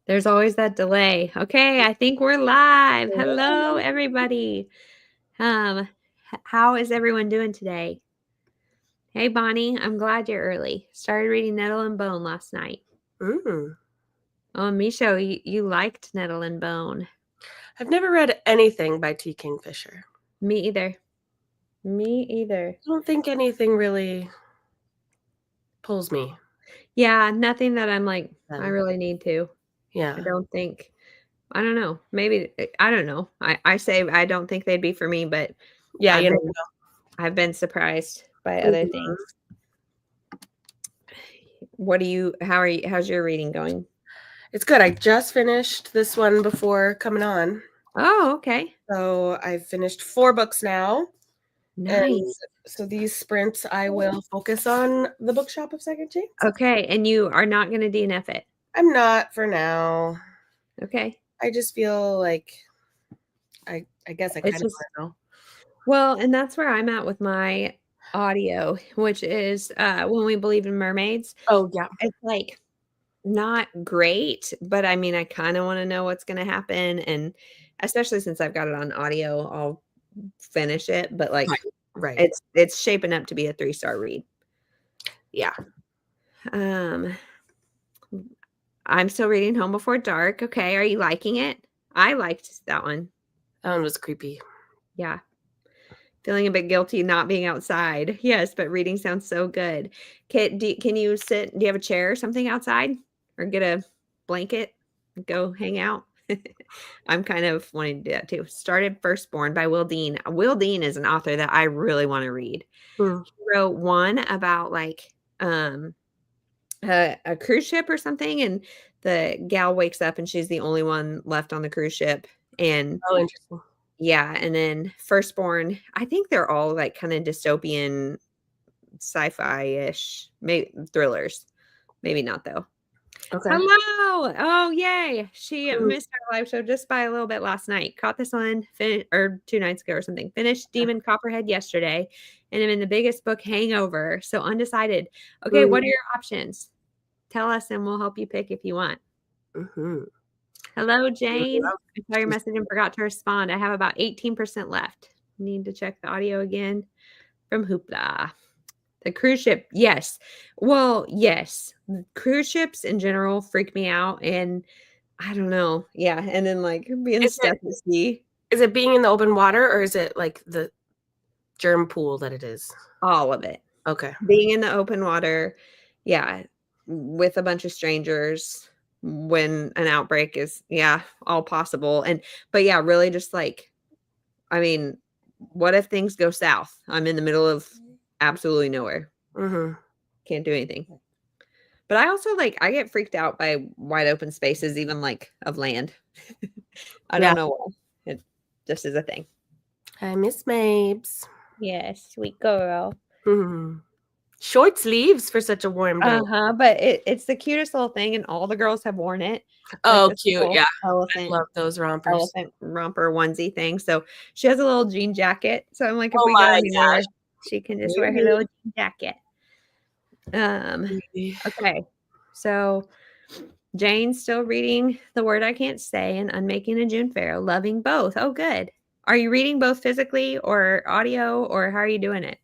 There's always that delay. Okay, I think we're live. Hello, everybody. How is everyone doing today? Hey, Bonnie, I'm glad you're early. Started reading Nettle and Bone last night. Mm. Oh, Misho, you liked Nettle and Bone. I've never read anything by T. Kingfisher. Me either. Me either. I don't think anything really pulls me. Yeah, nothing that I'm like, I Then. really need to. Yeah. I don't know. Maybe, I don't know. I say I don't think they'd be for me, but Yeah, I've you been, never I've been surprised by know. other Mhm. things. How's your reading going? It's good. I just finished this one before coming on. Oh, okay. So I've finished 4 books now. And Nice. so these sprints, I will focus on the Bookshop of Second Chance. Okay, and you are not going to DNF it. I'm not for now. Okay. I just feel like I guess I kind of want to know. Well, and that's where I'm at with my audio, which is When We Believe in Mermaids. Oh, yeah. It's like not great, but I mean, I kind of want to know what's going to happen. And especially since I've got it on audio, I'll finish it. But like, Right. it's shaping up to be a 3-star read. Yeah. Um, I'm still reading Home Before Dark. Okay, are you liking it? I liked that one. That one was creepy. Yeah. Feeling a bit guilty not being outside. Yes, but reading sounds so good. Can you sit? Do you have a chair or something outside? Or get a blanket? Go hang out? I'm kind of wanting to do that too. Started Firstborn by Will Dean. Will Dean is an author that I really want to read. Hmm. He wrote one about like a cruise ship or something, and the gal wakes up and she's the only one left on the cruise ship. And Oh, interesting. yeah, and then Firstborn, I think they're all like kind of dystopian sci-fi-ish, maybe thrillers. Maybe not though. Okay. Hello. Oh, yay. She Hmm. missed our live show just by a little bit last night. Caught this one or 2 nights ago or something. Finished Demon Copperhead yesterday, and I'm in the biggest book Hangover, so undecided. Okay, what are your options? Tell us and we'll help you pick if you want. Mm-hmm. Hello, Jane. I saw your message and forgot to respond. I have about 18% left. Need to check the audio again from Hoopla. The cruise ship, yes. Well, yes. Cruise ships in general freak me out, and I don't know. Yeah, and then like being Is stuck at sea. is it being in the open water or is it like the germ pool that it is? All of it. Okay. Being in the open water, yeah, with a bunch of strangers when an outbreak is, yeah, all possible. But yeah, really just like, I mean, what if things go south? I'm in the middle of absolutely nowhere. Mm-hmm. Can't do anything. But I also like, I get freaked out by wide open spaces, even like of land. I Yeah. don't know why. It just is a thing. Hi, Miss Mabes. Yes, sweet girl. Mm-hmm. Short sleeves for such a warm day. Uh-huh, but it's the cutest little thing, and all the girls have worn it. Like Oh, this cute. little Yeah. I love those rompers. elephant romper onesie thing. So she has a little jean jacket. So I'm like, if Oh we go my anywhere, she can just wear her gosh. little jean jacket. Maybe. Okay. So Jane's still reading The Word I Can't Say and Unmaking a June Pharaoh, loving both. Oh, good. Are you reading both physically or audio, or how are you doing it?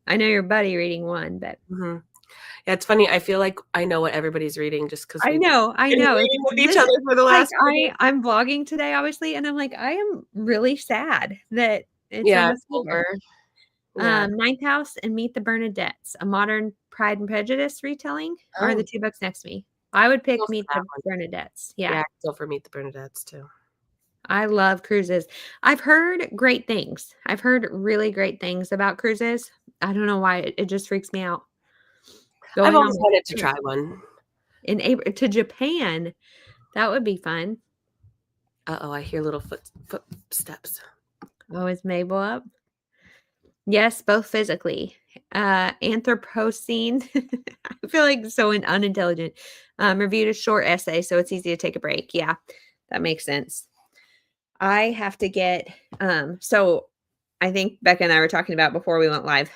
I know your buddy reading one, but Mm-hmm. Yeah, it's funny. I feel like I know what everybody's reading just because I we've know. been reading with each other for the Like last few days. I'm vlogging today, obviously, and I'm like, I am really sad that it's Yeah, almost it's over. over. Yeah. Ninth House and Meet the Bernadettes, a modern Pride and Prejudice retelling, are the Oh, 2 books next to me. I would go pick for Meet that the one. Bernadettes. Yeah. Yeah, go for Meet the Bernadettes too. I love cruises. I've heard great things. I've heard really great things about cruises. I don't know why it just freaks me out. I've Going always on wanted to try one. in April to Japan, that would be fun. Uh-oh, I hear little footsteps. Oh, is Mabel up? Yes, both physically. Anthropocene. I feel like so unintelligent. Reviewed a short essay, so it's easy to take a break. Yeah, that makes sense. I have to get so I think Becca and I were talking about before we went live.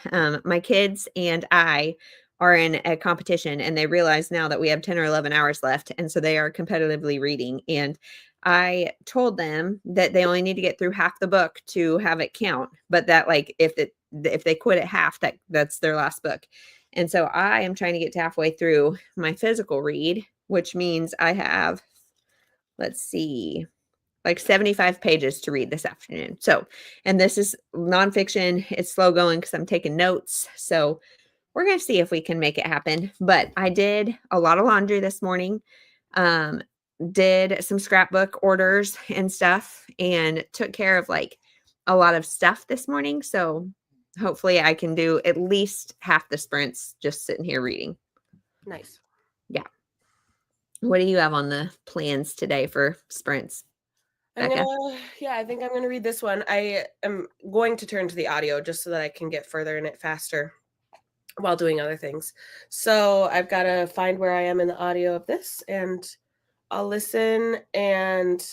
My kids and I are in a competition, and they realize now that we have 10 or 11 hours left, and so they are competitively reading. And I told them that they only need to get through half the book to have it count, but that like if they quit at half, that's their last book. And so I am trying to get to halfway through my physical read, which means I have, let's see, like 75 pages to read this afternoon. So, and this is nonfiction. It's slow going because I'm taking notes. So we're going to see if we can make it happen. But I did a lot of laundry this morning, did some scrapbook orders and stuff, and took care of like a lot of stuff this morning. So hopefully I can do at least half the sprints just sitting here reading. Nice. Yeah. What do you have on the plans today for sprints, Becca? I think I'm gonna read this one. I am going to turn to the audio just so that I can get further in it faster while doing other things. So I've got to find where I am in the audio of this, and I'll listen and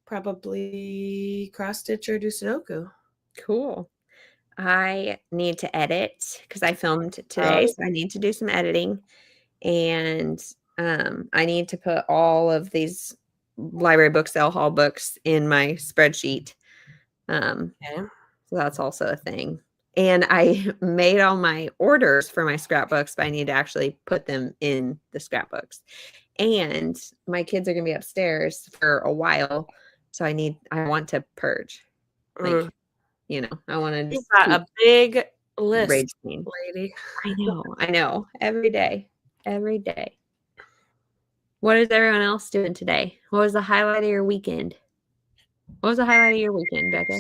probably cross stitch or do Sudoku. Cool. I need to edit because I filmed today, so I need to do some editing. And I need to put all of these library book sale haul books in my spreadsheet. Okay. So that's also a thing. And I made all my orders for my scrapbooks, but I need to actually put them in the scrapbooks. And my kids are going to be upstairs for a while. So I want to purge. Like, I want to You've got a big list, rage queen. lady. I know. Every day. Every day. What is everyone else doing today? What was the highlight of your weekend? What was the highlight of your weekend, Becca?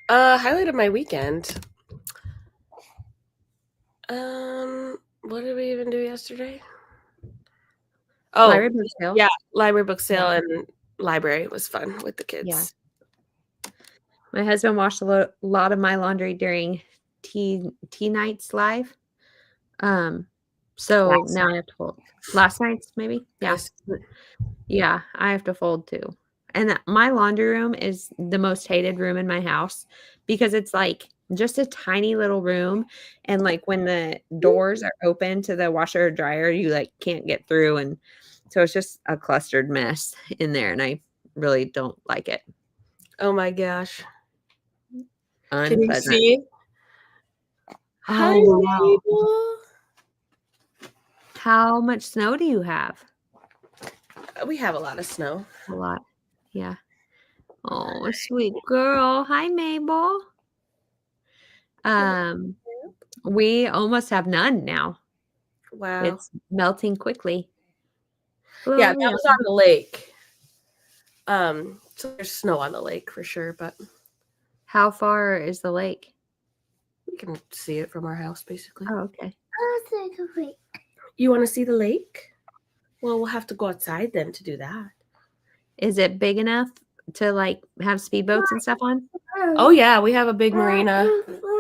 Highlight of my weekend. What did we even do yesterday? Oh, library book sale. Yeah, library book sale and library was fun with the kids. Yeah. My husband washed a lot of my laundry during tea nights live. So now I have to fold. Last night's maybe? Yeah. Yes. Yeah, I have to fold too. And my laundry room is the most hated room in my house because it's like just a tiny little room. And like when the doors are open to the washer or dryer, you like can't get through. And so it's just a clustered mess in there. And I really don't like it. Oh my gosh. Unpleasant. Can you see? Hi, wow. Mabel. How much snow do you have? We have a lot of snow. A lot. Yeah. Oh, sweet girl. Hi, Mabel. We almost have none now. Wow. It's melting quickly. Yeah, that was on the lake. So there's snow on the lake for sure, but how far is the lake? We can see it from our house, basically. Oh, okay. You want to see the lake? Well, we'll have to go outside then to do that. Is it big enough to like have speedboats and stuff on? Oh yeah, we have a big marina.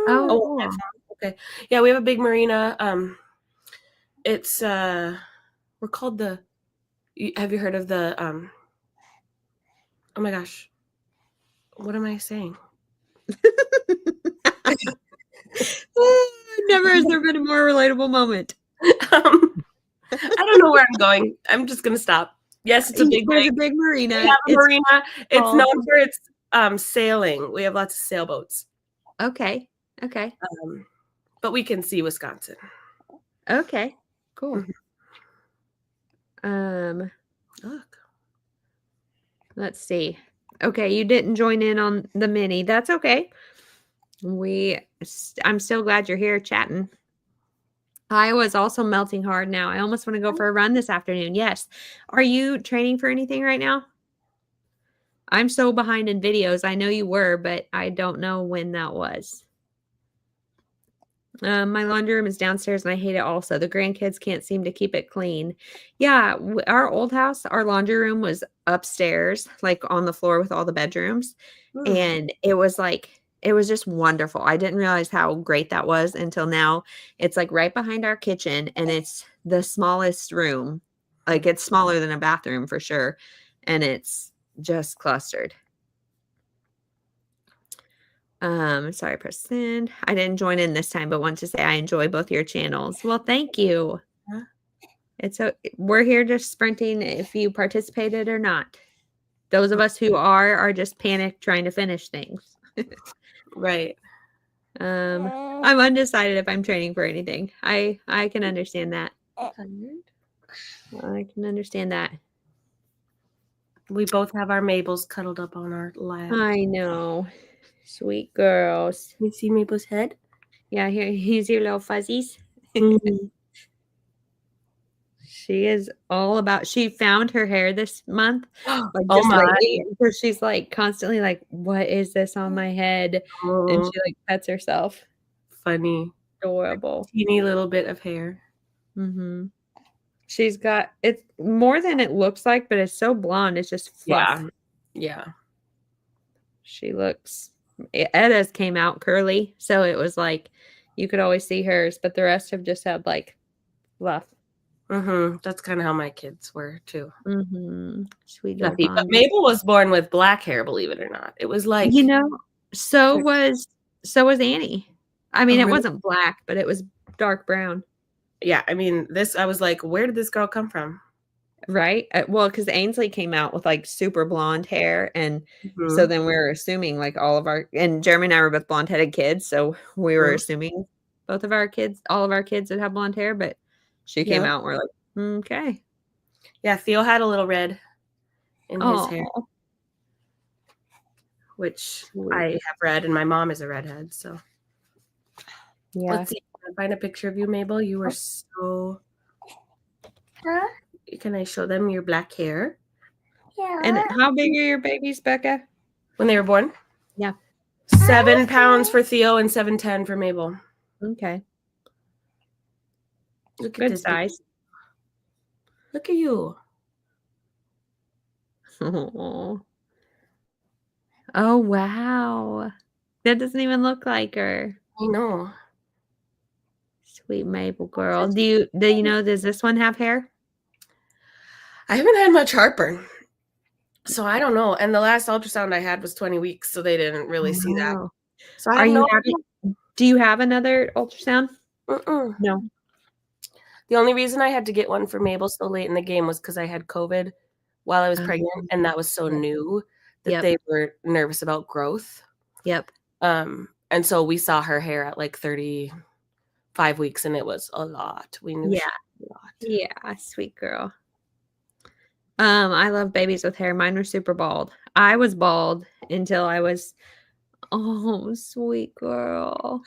Oh, cool. Okay. Yeah, we have a big marina. It's we're called the. Have you heard of the? Oh my gosh, what am I saying? Never has there been a more relatable moment. I don't know where I'm going. I'm just gonna stop. Yes, it's a big. There's a big marina. We have a marina. It's known for its sailing. We have lots of sailboats. Okay. But we can see Wisconsin. Okay. Cool. Look. Let's see. Okay, you didn't join in on the mini. That's okay. I'm still glad you're here chatting. Iowa's also melting hard now. I almost want to go for a run this afternoon. Yes. Are you training for anything right now? I'm so behind in videos. I know you were, but I don't know when that was. My laundry room is downstairs and I hate it also. The grandkids can't seem to keep it clean. Yeah, our old house, our laundry room was upstairs, like on the floor with all the bedrooms. And it was just wonderful. I didn't realize how great that was until now. It's like right behind our kitchen and it's the smallest room. Like it's smaller than a bathroom for sure. And it's just clustered. Sorry, press send. I didn't join in this time, but want to say I enjoy both your channels. Well, thank you. Huh? We're here just sprinting if you participated or not. Those of us who are just panicked trying to finish things. Right. I'm undecided if I'm training for anything. I can understand that. I can understand that. We both have our Mabels cuddled up on our lap. I know. Sweet girls. You see Mabel's head? Yeah, here's your little fuzzies. Mhm. She is all about she found her hair this month, like, Oh just my. lately, and so she's, like, constantly like, "What is this on my head?" And Oh, she, like, pets herself. funny. Adorable. Teeny little bit of hair. Mhm. She's got it's more than it looks like, but it's so blonde, it's just fluff. Yeah. Yeah. She looks Edda's came out curly, so it was like you could always see hers, but the rest have just had, like, fluff. That's kinda how my kids were too. Mhm. Sweet little Fluffy. But blondies. Mabel was born with black hair, believe it or not. It was You like know, so was Annie. I oh, mean, it really? wasn't black, but it was dark brown, Yeah, I mean, this I was like, "Where did this girl come from?" right? Well, because Ainsley came out with, like, super blonde hair, and so Mhm, then we were assuming, like, all of our and Jeremy and I were both blonde-headed kids, so we were mhm. assuming both of our kids all of our kids would have blonde hair, but she came Yep. out, and we're like, "Okay." Yeah, Theo had a little red in his hair, Oh, which I sweet. have red, and my mom is a redhead, so Yeah. let's see. Can I find a picture of you, Mabel? You were so Huh? Can I show them your black hair? And Yeah. how big are your babies, Becca? When they were born? Yeah. 7 pounds for Theo and 7'10" for Mabel. Okay. Look at Good this baby. size. Look at you. Aw. Oh, wow. That doesn't even look like her. I know. Sweet Mabel girl. Do you know, does this one have hair? I haven't had much heartburn, so I don't know, and the last ultrasound I had was 20 weeks, so they didn't really see that. Oh. So I Are have you no having do you have another ultrasound? mm-mm. No. The only reason I had to get one for Mabel so late in the game was because I had COVID while I was pregnant, and that was so Yep. new that Yep. they were nervous about growth. Yep. And so we saw her hair at, like, 35 weeks, and it was a lot. We knew Yeah. she was a lot. Yeah, sweet girl. I love babies with hair. Mine were super bald. I was bald until I was oh, sweet girl.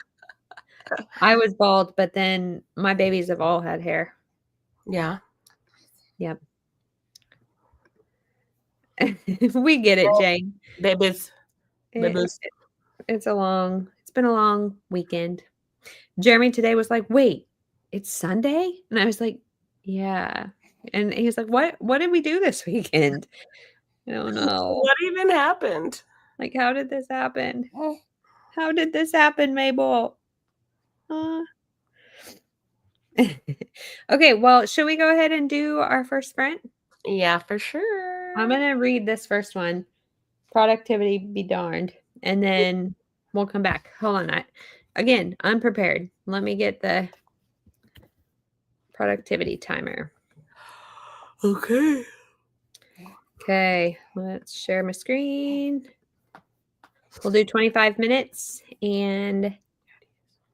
I was bald, but then my babies have all had hair. Yeah. Yep. We get it, Well, Jane. babies. It, Babies. it's been a long weekend. Jeremy today was like, "Wait, it's Sunday?" And I was like, "Yeah." And he was like, What did we do this weekend?" I don't know. What even happened? Like, how did this happen? How did this happen, Mabel? Uh. Okay, well, should we go ahead and do our first sprint? Yeah, for I'm sure. gonna read this first one. Productivity be darned. And then we'll come back. Hold on. Again, unprepared. Let me get the productivity timer. Okay. Okay, let's share my screen. We'll do 25 minutes and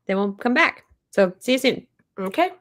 then we'll come back. So see you soon. Okay.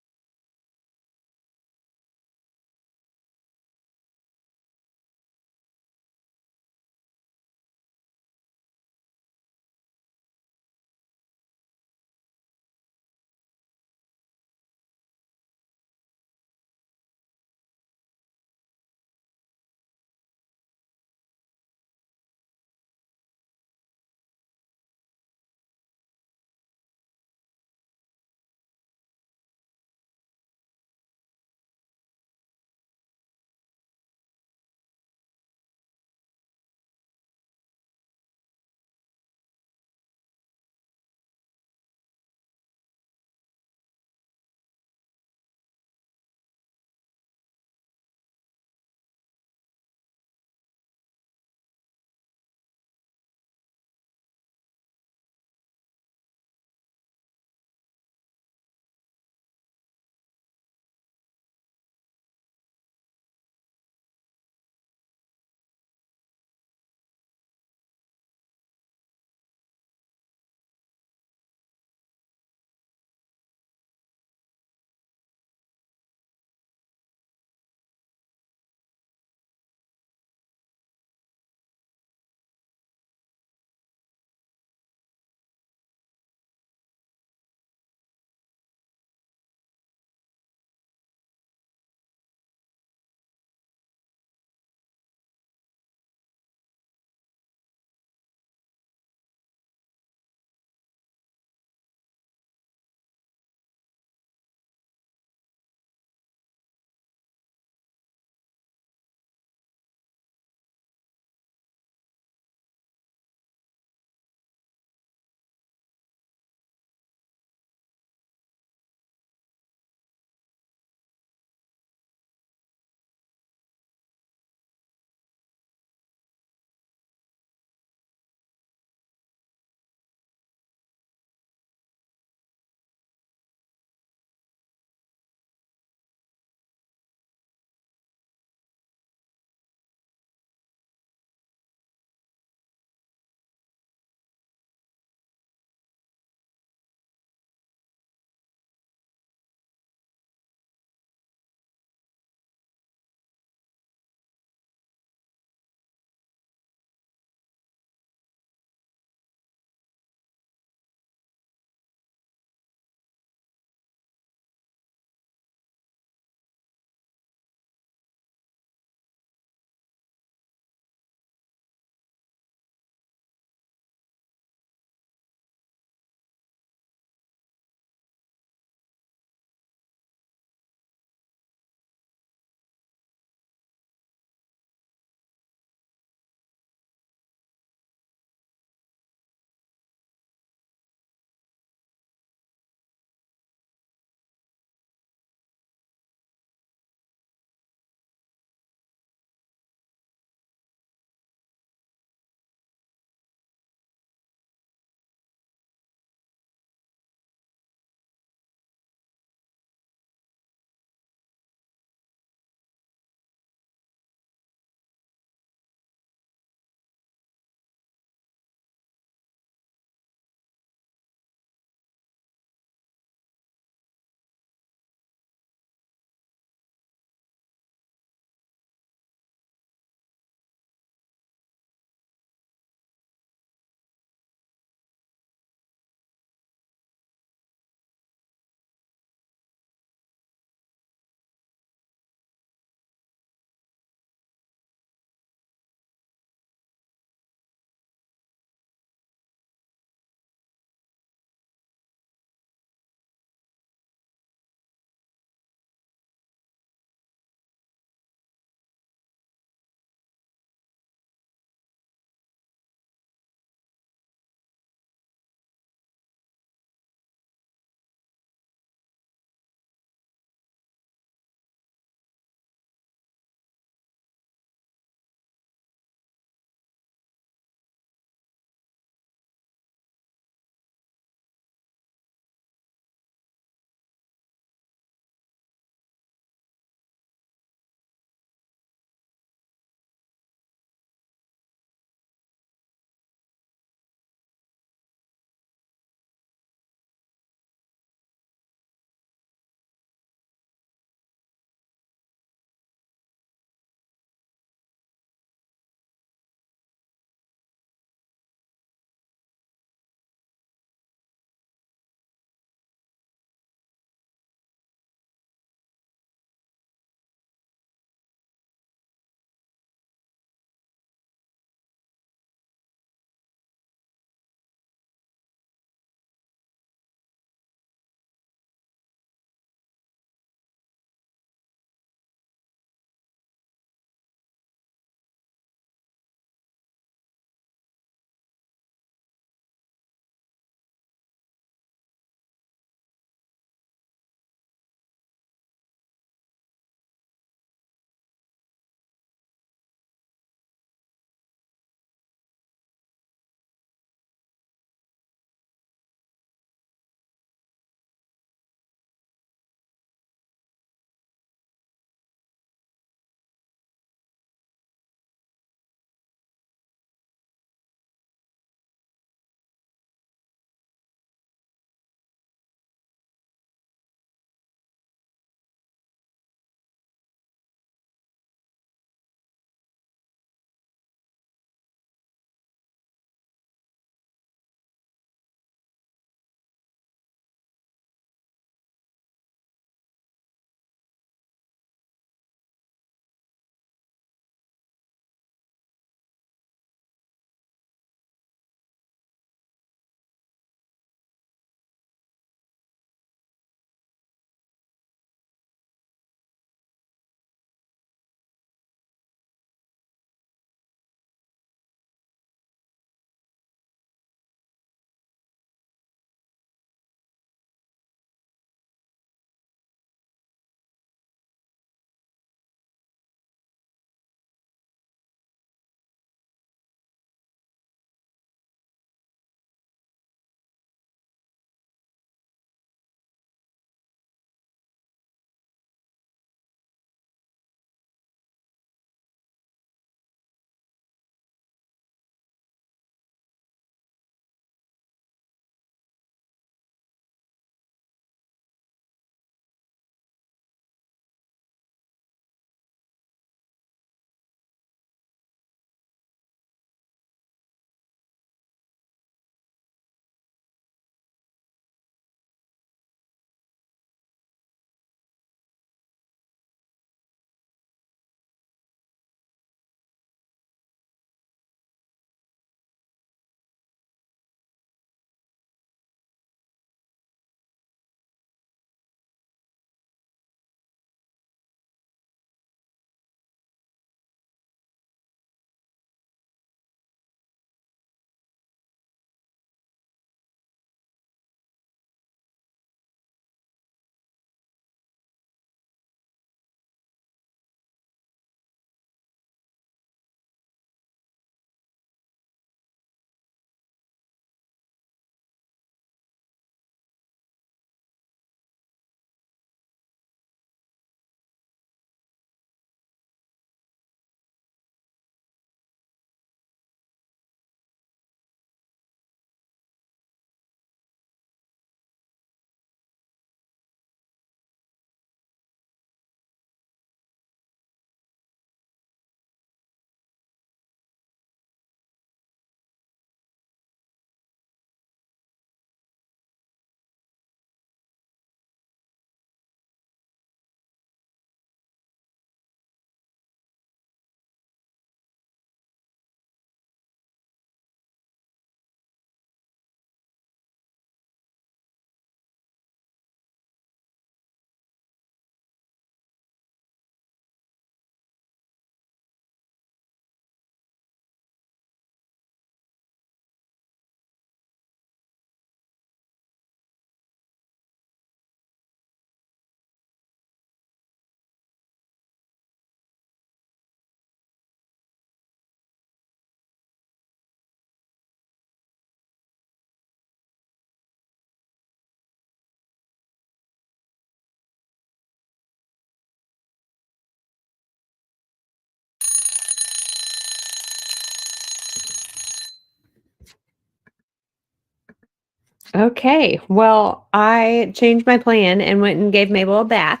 Okay. Well, I changed my plan and went and gave Mabel a bath.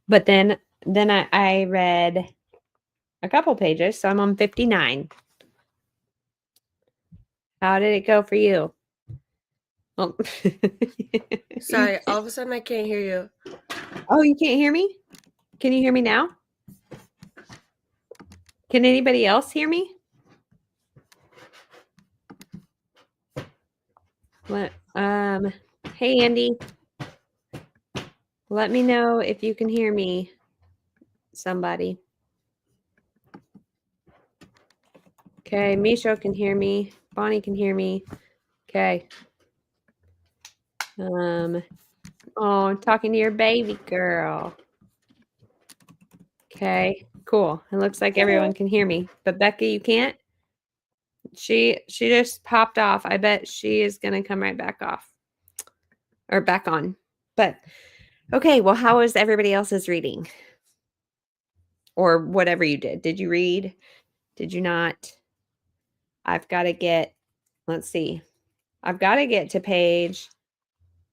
But then I read a couple pages, so I'm on 59. How did it go for you? Oh, Sorry, all of a sudden I can't hear you. oh, you can't hear me? Can you hear me now? Can anybody else hear me? What? Hey Andy, let me know if you can hear me. Somebody. Okay, Misho can hear me. Bonnie can hear me. Okay. Oh, talking to your baby girl. Okay, cool. It looks like everyone can hear me, but Becca, you can't. She just popped off. I bet she is gonna come right back off or back on. But okay, well, how was everybody else's reading? Or whatever you did. Did you read? Did you not? I've got to get, let's see. I've got to get to page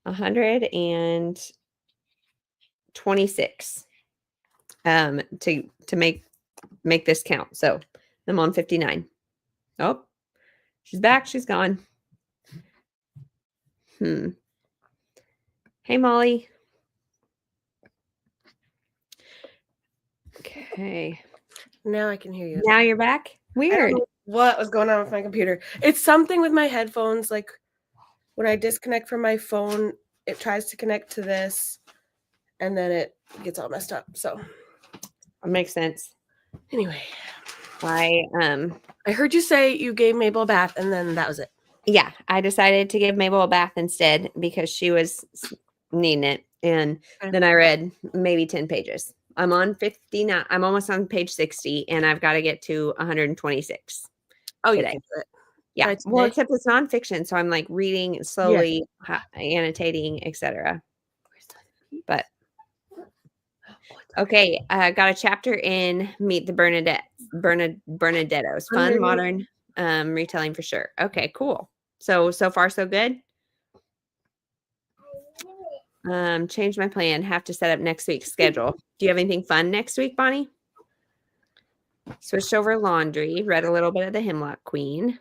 126 to make this count. So I'm on 59. Oh, she's back. She's gone. Hey, Molly. Okay. Now I can hear you. Now you're back? I Weird. don't know what was going on with my computer. It's something with my headphones. Like when I disconnect from my phone, it tries to connect to this and then it gets all messed up. So That makes sense. anyway, I heard you say you gave Mabel a bath and then that was it. Yeah, I decided to give Mabel a bath instead because she was needing it. And then I read maybe 10 pages. I'm on 59. I'm almost on page 60, and I've got to get to 126. Oh, today. you can do it. Yeah. Well, except it's nonfiction, so I'm like reading slowly, annotating, etc. But okay, I got a chapter in Meet the Bernadettos. Fun, modern retelling for sure. Okay, cool. So far so good. Change my plan. Have to set up next week's schedule. Do you have anything fun next week, Bonnie? Switched over laundry. Read a little bit of the Hemlock Queen.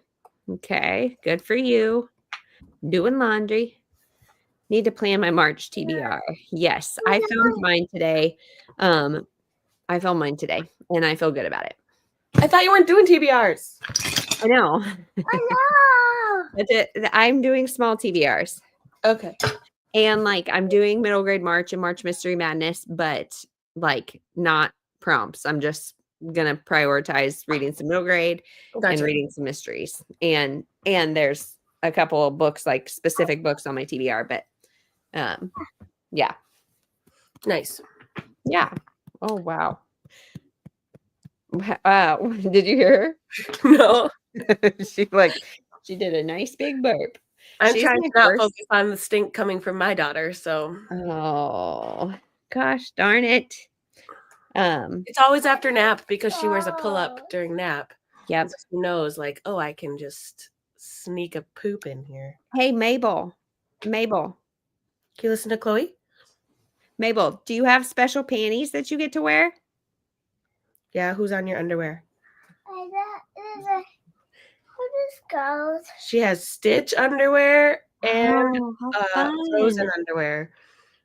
Okay, good for you. Doing laundry. Need to plan my March TBR. Yes, I filmed mine today. I filmed mine today, and I feel good about it. I thought you weren't doing TBRs. I know. I know. I'm doing small TBRs. Okay. And like I'm doing middle grade March and March Mystery Madness, but like not prompts. I'm just gonna prioritize reading some middle grade and reading some mysteries. And there's a couple of books, like specific books on my TBR, but yeah. Nice. Yeah. Oh wow. Did you hear her? No. She did a nice big burp. I'm trying to not focus on the stink coming from my daughter, so. Oh, gosh darn it. It's always after nap because she wears a pull-up during nap. Yep. So she knows, like, oh, I can just sneak a poop in here. Hey, Mabel. Can you listen to Chloe? Mabel, do you have special panties that you get to wear? Yeah, who's on your underwear? She has Stitch underwear and Frozen underwear.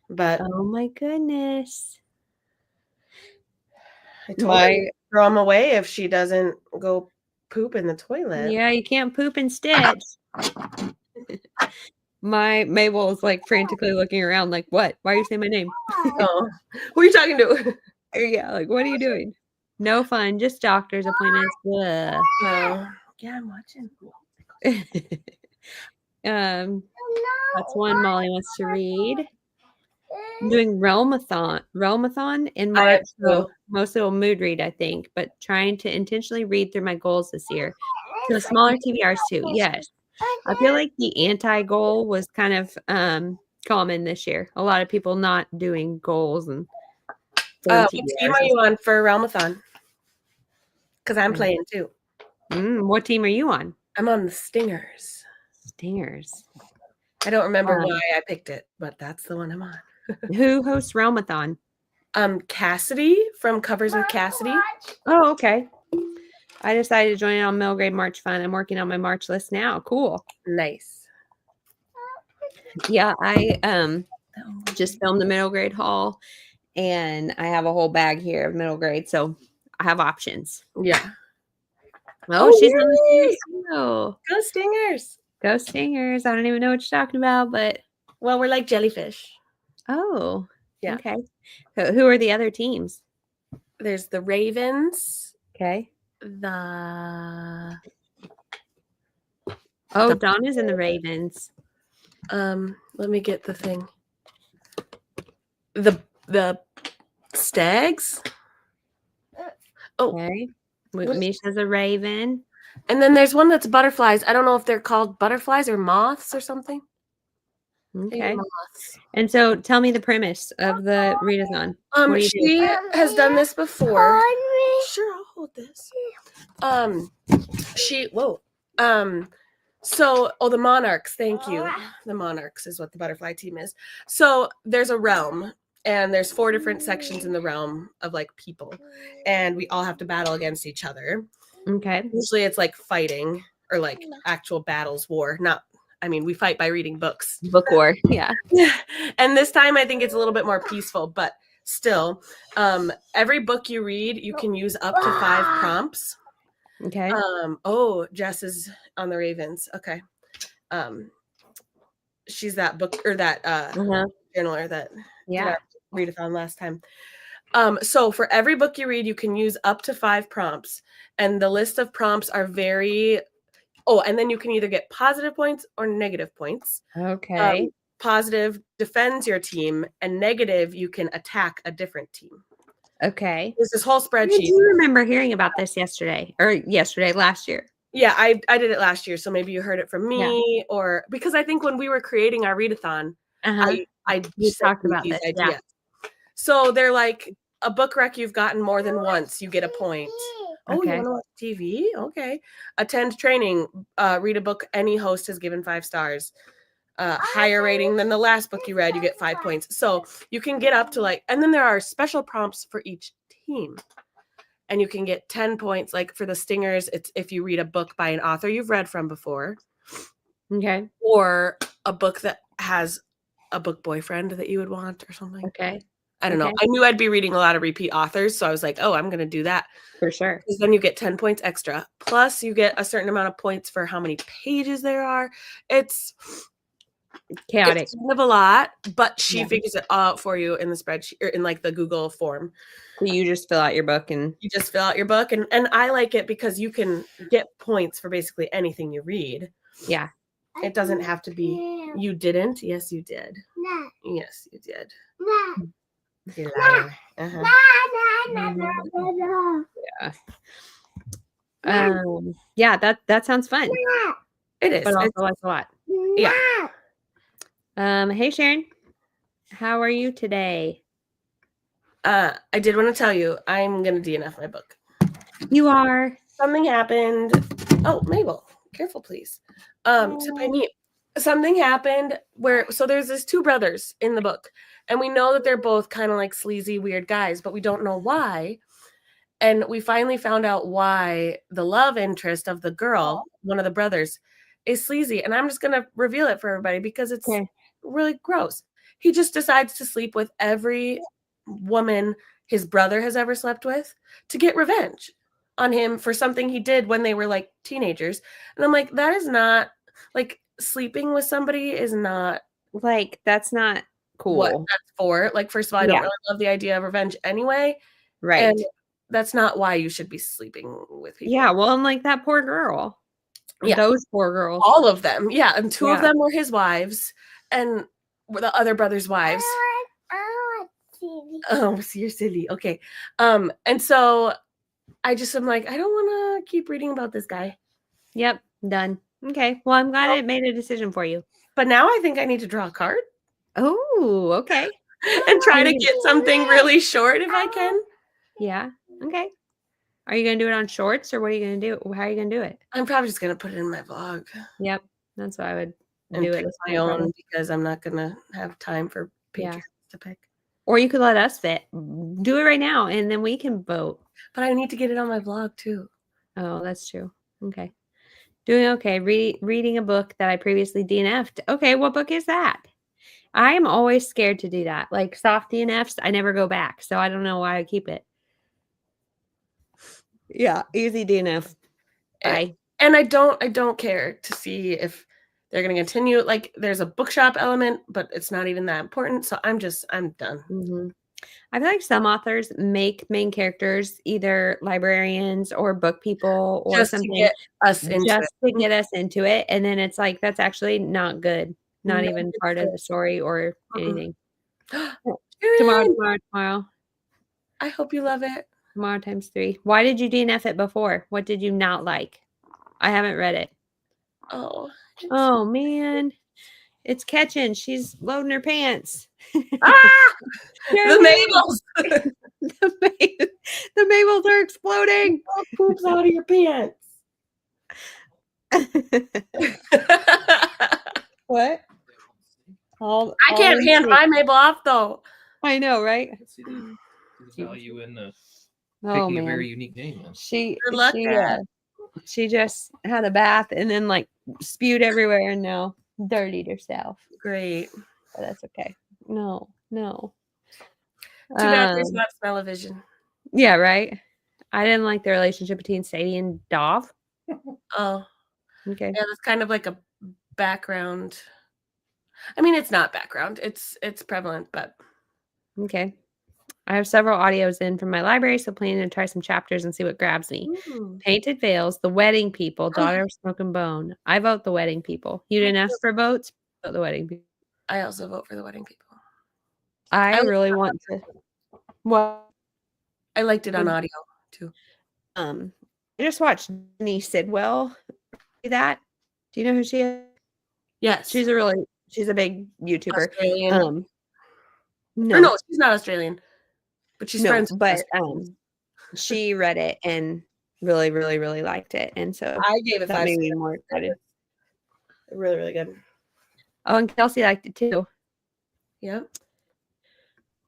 But oh my goodness. I told her to throw them away if she doesn't go poop in the toilet. Yeah, you can't poop in Stitch. My Mabel is like frantically looking around like, what? Why are you saying my name? Oh, who are you talking to? Yeah, like, what are you doing? No fun, just doctor's appointments. Oh, yeah, I'm watching. That's one Molly wants to read. I'm doing Realmathon in March. So most of it will mood read, I think, but trying to intentionally read through my goals this year. So smaller TBRs too. Yes. I feel like the anti-goal was kind of common this year. A lot of people not doing goals and what team are you on for Realmathon? Because I'm playing too. What team are you on? I'm on the Stingers. Stingers. I don't remember why I picked it, but that's the one I'm on. Who hosts Realmathon? Cassidy from Covers with Cassidy. Oh, okay. I decided to join in on middle grade March Fun. I'm working on my March list now. Cool. Nice. Yeah, I just filmed the middle grade haul, and I have a whole bag here of middle grade, so I have options. Yeah. Oh, she's on the Stingers too. Go Stingers. Go Stingers. I don't even know what you're talking about, but Well, we're like jellyfish. oh, Yeah. okay. Who are the other teams? There's the Ravens. Okay. The Donna's in the Ravens. let me get the thing. The Stags. Oh, Okay. Misha's a Raven. And then there's one that's butterflies. I don't know if they're called butterflies or moths or something. Okay. And so tell me the premise of the readathon. She has done this before. Sure, I'll hold this. The Monarchs, thank you. The Monarchs is what the butterfly team is. So there's a realm, and there's 4 different sections in the realm of like people, and we all have to battle against each other. Okay. Usually it's like fighting or like actual battles, war. We fight by reading books. Book war, yeah. And this time I think it's a little bit more peaceful, but still, every book you read, you can use up to 5 prompts. Okay. Jess is on the Ravens. Okay. She's that book or that journaler that did our readathon last time. So for every book you read, you can use up to 5 prompts, and the list of prompts are and then you can either get positive points or negative points. Okay. Positive defends your team, and negative, you can attack a different team. Okay. There's this whole spreadsheet. I do remember hearing about this last year. Yeah, I did it last year, so maybe you heard it from me, or because I think when we were creating our readathon, I talked about this ideas. Yeah. So they're like a book rec you've gotten more than once, you get a point. Oh, you want to watch TV? Okay. Attend training. Read a book any host has given 5 stars. Higher rating than the last book you read, you get 5 points. So you can get up to and then there are special prompts for each team. And you can get 10 points. Like for the Stingers, it's if you read a book by an author you've read from before. Okay. Or a book that has a book boyfriend that you would want or something. Okay. I don't know. I knew I'd be reading a lot of repeat authors, so I was like, oh, I'm going to do that. For sure. Because then you get 10 points extra. Plus, you get a certain amount of points for how many pages there are. It's chaotic. It's kind of a lot, but she figures it out for you in the spreadsheet or in like the Google form. So you just fill out your book and I like it because you can get points for basically anything you read. Yeah. It doesn't have to be you didn't. Yes, you did. No. Yes, you did. No. You're liar. Yeah. That sounds fun. It is. But also like a lot. Yeah. Hey Sharon. How are you today? I did want to tell you I'm gonna DNF my book. You are. Something happened. Oh, Mabel, careful please. To my knee. Something happened so there's these 2 brothers in the book, and we know that they're both kind of like sleazy, weird guys, but we don't know why. And we finally found out why the love interest of the girl, one of the brothers, is sleazy. And I'm just going to reveal it for everybody because it's really gross. He just decides to sleep with every woman his brother has ever slept with to get revenge on him for something he did when they were like teenagers. And I'm like, that is not like sleeping with somebody is not like, that's not cool. What that's for. Like, first of all, I don't really love the idea of revenge anyway. Right. And that's not why you should be sleeping with people. Yeah. Well, I'm like that poor girl. Yeah. Those poor girls. All of them. Yeah. And 2 of them were his wives and the other brother's wives. Oh, so you're silly. Okay. And so I just am like, I don't want to keep reading about this guy. Yep. Done. Okay. Well, I'm glad it made a decision for you. But now I think I need to draw a card. Oh, okay. And try to get something really short if I can. Yeah. Okay. Are you going to do it on shorts or what are you going to do? How are you going to do it? I'm probably just going to put it in my vlog. Yep. That's what I would and do pick it my own because I'm not gonna have time for Patreons to pick. Or you could let us do it right now, and then we can vote. But I need to get it on my vlog too. Oh, that's true. Okay. Doing okay. Reading a book that I previously DNF'd. Okay, what book is that? I am always scared to do that. Like soft DNFs, I never go back. So I don't know why I keep it. Yeah, easy DNF. Bye. And I don't care to see if they're going to continue. Like there's a bookshop element, but it's not even that important. So I'm done. Mm-hmm. I feel like some authors make main characters either librarians or book people or Just something to get us into just to get us into it. And then it's like, that's actually not good. Not even part of the story or anything. Tomorrow. I hope you love it. Tomorrow times 3. Why did you DNF it before? What did you not like? I haven't read it. Oh, man. It's catching. She's loading her pants. Ah! The Mabels! the Mabels are exploding. Oh, poops out of your pants. What? I can't hand my Mabel off though. I know, right? See the value in Oh, picking man. a very unique name. Then. She just had a bath and then like spewed everywhere and now dirtied herself. Great. But that's okay. No. Too bad there's not smell-o-vision. Yeah, right. I didn't like the relationship between Sadie and Dov. Oh. Okay. Yeah, that's kind of like a background. I mean, it's not background. It's prevalent, but okay. I have several audios in from my library, so planning to try some chapters and see what grabs me. Painted Veils, The Wedding People, Daughter of Smoke and Bone. I vote The Wedding People. You didn't ask for votes? Vote The Wedding People. I also vote for The Wedding People. I really want to. Well, I liked it on audio too. I just watched Denise Sidwell do that. Do you know who she is? Yes. She's a big YouTuber. Australian. No. Or no, she's not Australian. But she's friends with us. She read it and really, really, really liked it. And so I gave it 5 made me more excited. Really, really good. Oh, and Kelsey liked it too. Yep.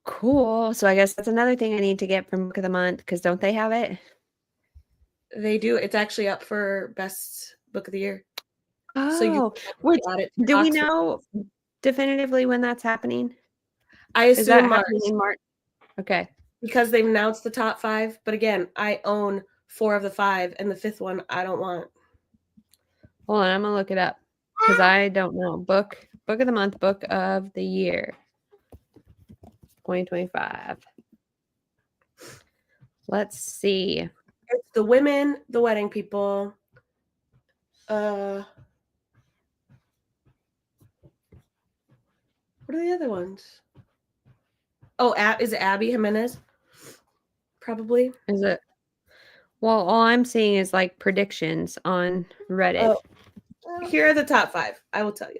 Cool. So I guess that's another thing I need to get from Book of the Month, because don't they have it? They do. It's actually up for best book of the year. Oh, do we know definitively when that's happening? I assume March. In March. Okay. Because they've announced the top 5, but again, I own 4 of the 5, and the 5th one I don't want. Hold on, I'm gonna look it up because I don't know. Book of the Month, Book of the Year, 2025. Let's see. It's The Women, The Wedding People. What are the other ones? Oh, is it Abby Jimenez? Probably. Is it? Well, all I'm seeing is like predictions on Reddit. Oh. Here are the top 5. I will tell you.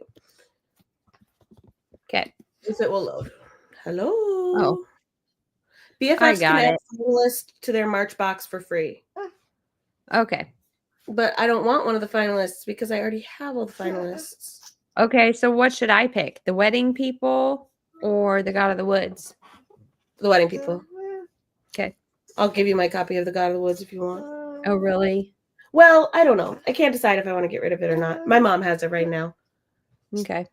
Okay. If it will load. Hello. Oh. BFFs can add a list to their March box for free. Okay. But I don't want one of the finalists because I already have all the finalists. Okay, so what should I pick? The Wedding People or the God of the Woods? The Wedding People. Okay. I'll give you my copy of the God of the Woods if you want. Oh, really? Well, I don't know. I can't decide if I want to get rid of it or not. My mom has it right now. Okay.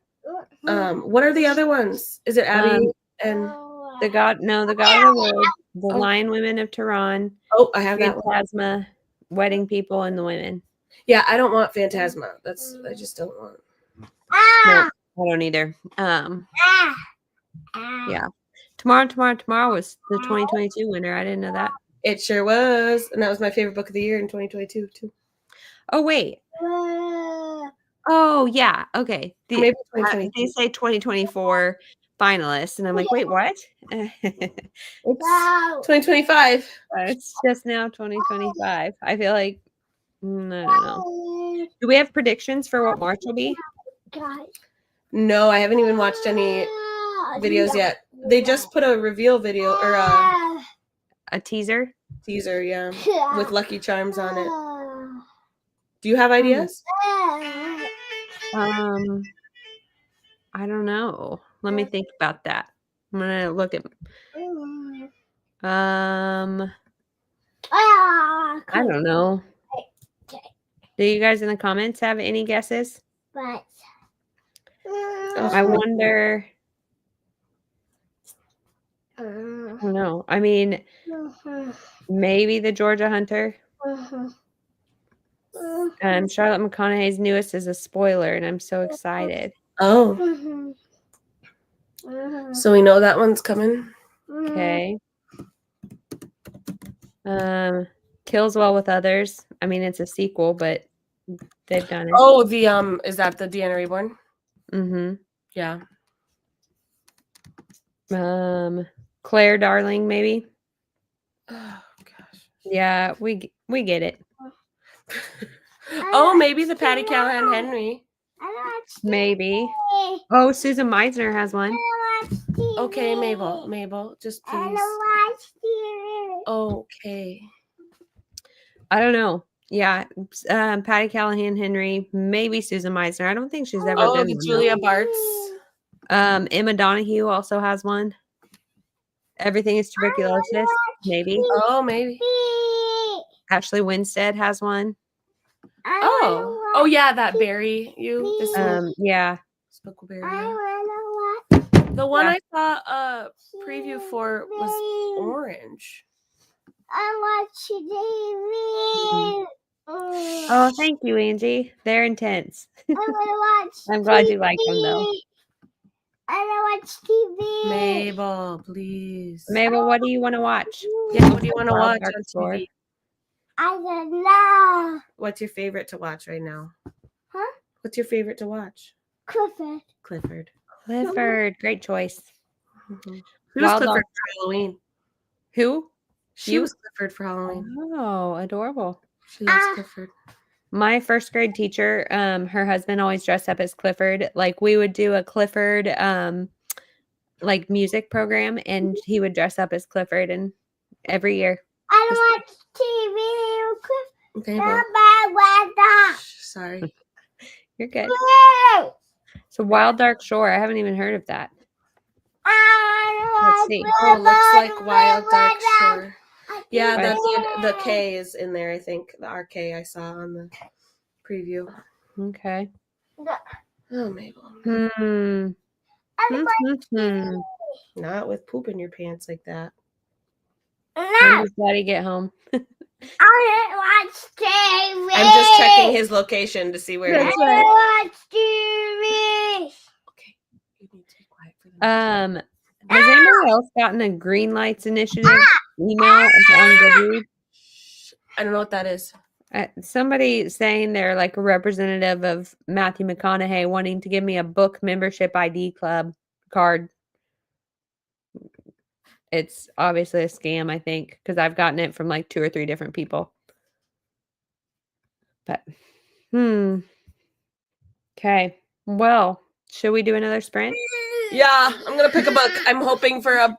What are the other ones? Is it Abby and the God of the Woods, the Lion Women of Tehran? Oh, I have that one. Phantasma, Wedding People, and the Women. Yeah, I don't want Phantasma. I just don't want. No, I don't either. Yeah. Tomorrow was the 2022 winner. I didn't know that. It sure was. And that was my favorite book of the year in 2022 too. Oh, wait. Oh, yeah. Okay. Maybe they say 2024 finalists. And I'm like, wait, what? It's 2025. It's just now 2025. I feel like, I don't know. Do we have predictions for what March will be? No, I haven't even watched any videos yet. They just put a reveal video or a teaser. Teaser, yeah, with Lucky Charms on it. Do you have ideas? I don't know. Let me think about that. I'm gonna look at. I don't know. Do you guys in the comments have any guesses? But I wonder. I don't know. I mean, maybe the Georgia Hunter. Charlotte McConaughey's newest is a spoiler, and I'm so excited. Oh, so we know that one's coming. Okay. Kills Well with Others. I mean, it's a sequel, but they've done it. Oh, the is that the Deanna Reborn? Mm-hmm. Yeah. Claire Darling, maybe. Oh gosh. Yeah, we get it. Oh, maybe the Patty Callahan Henry. Maybe. Oh, Susan Meisner has one. Okay, Mabel, just please. Okay. I don't know. Yeah, Patty Callahan Henry, maybe Susan Meisner. I don't think she's ever Oh, done the one, Julia Bartz. though. Emma Donahue also has one. Everything is Tuberculosis, maybe. Oh, maybe. Ashley Winstead has one. Oh, yeah, that Barry. Yeah. Spookleberry. The one I saw a preview for was orange. I watch TV. Oh, thank you, Angie. They're intense. I want to watch. I'm glad you like them, though. I want to watch TV. Mabel, please. Mabel, what do you want to watch? Yeah, what do you want to Wild watch Dark on Shore. TV? I don't know. What's your favorite to watch right now? Huh? What's your favorite to watch? Clifford. Clifford, great choice. Mm-hmm. Who was Wild Clifford Dark- for Halloween? Who? She was Clifford for Halloween. Oh, adorable. She loves Clifford. My first grade teacher, her husband always dressed up as Clifford. Like we would do a Clifford like music program, and he would dress up as Clifford, and every year. I don't watch TV. Okay, Bye. sorry. You're good. So Wild Dark Shore, I haven't even heard of that. Let's see. Oh, it looks like Wild Dark Shore. Yeah, the K is in there, I think. The RK I saw on the preview. Okay. Oh, Mabel. Not with poop in your pants like that. When does Daddy get home? I watch TV. I'm just checking his location to see where he is. I watch TV. Okay. You need to be quiet for them. Has anybody else gotten a Green Lights Initiative email on Goodreads? I don't know what that is. Somebody saying they're like a representative of Matthew McConaughey wanting to give me a book membership ID club card. It's obviously a scam, I think, because I've gotten it from like 2 or 3 different people. But, okay. Well, should we do another sprint? Yeah, I'm going to pick a book. I'm hoping for a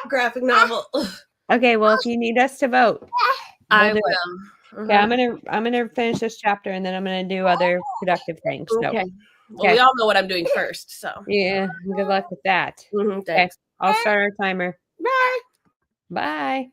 graphic novel. Okay, well, if you need us to vote, I do it. will. Okay, I'm gonna finish this chapter and then I'm gonna do other productive things. So, Okay. Well, we all know what I'm doing first, so. Yeah, good luck with that. Thanks. Okay, I'll start our timer. Bye. Bye.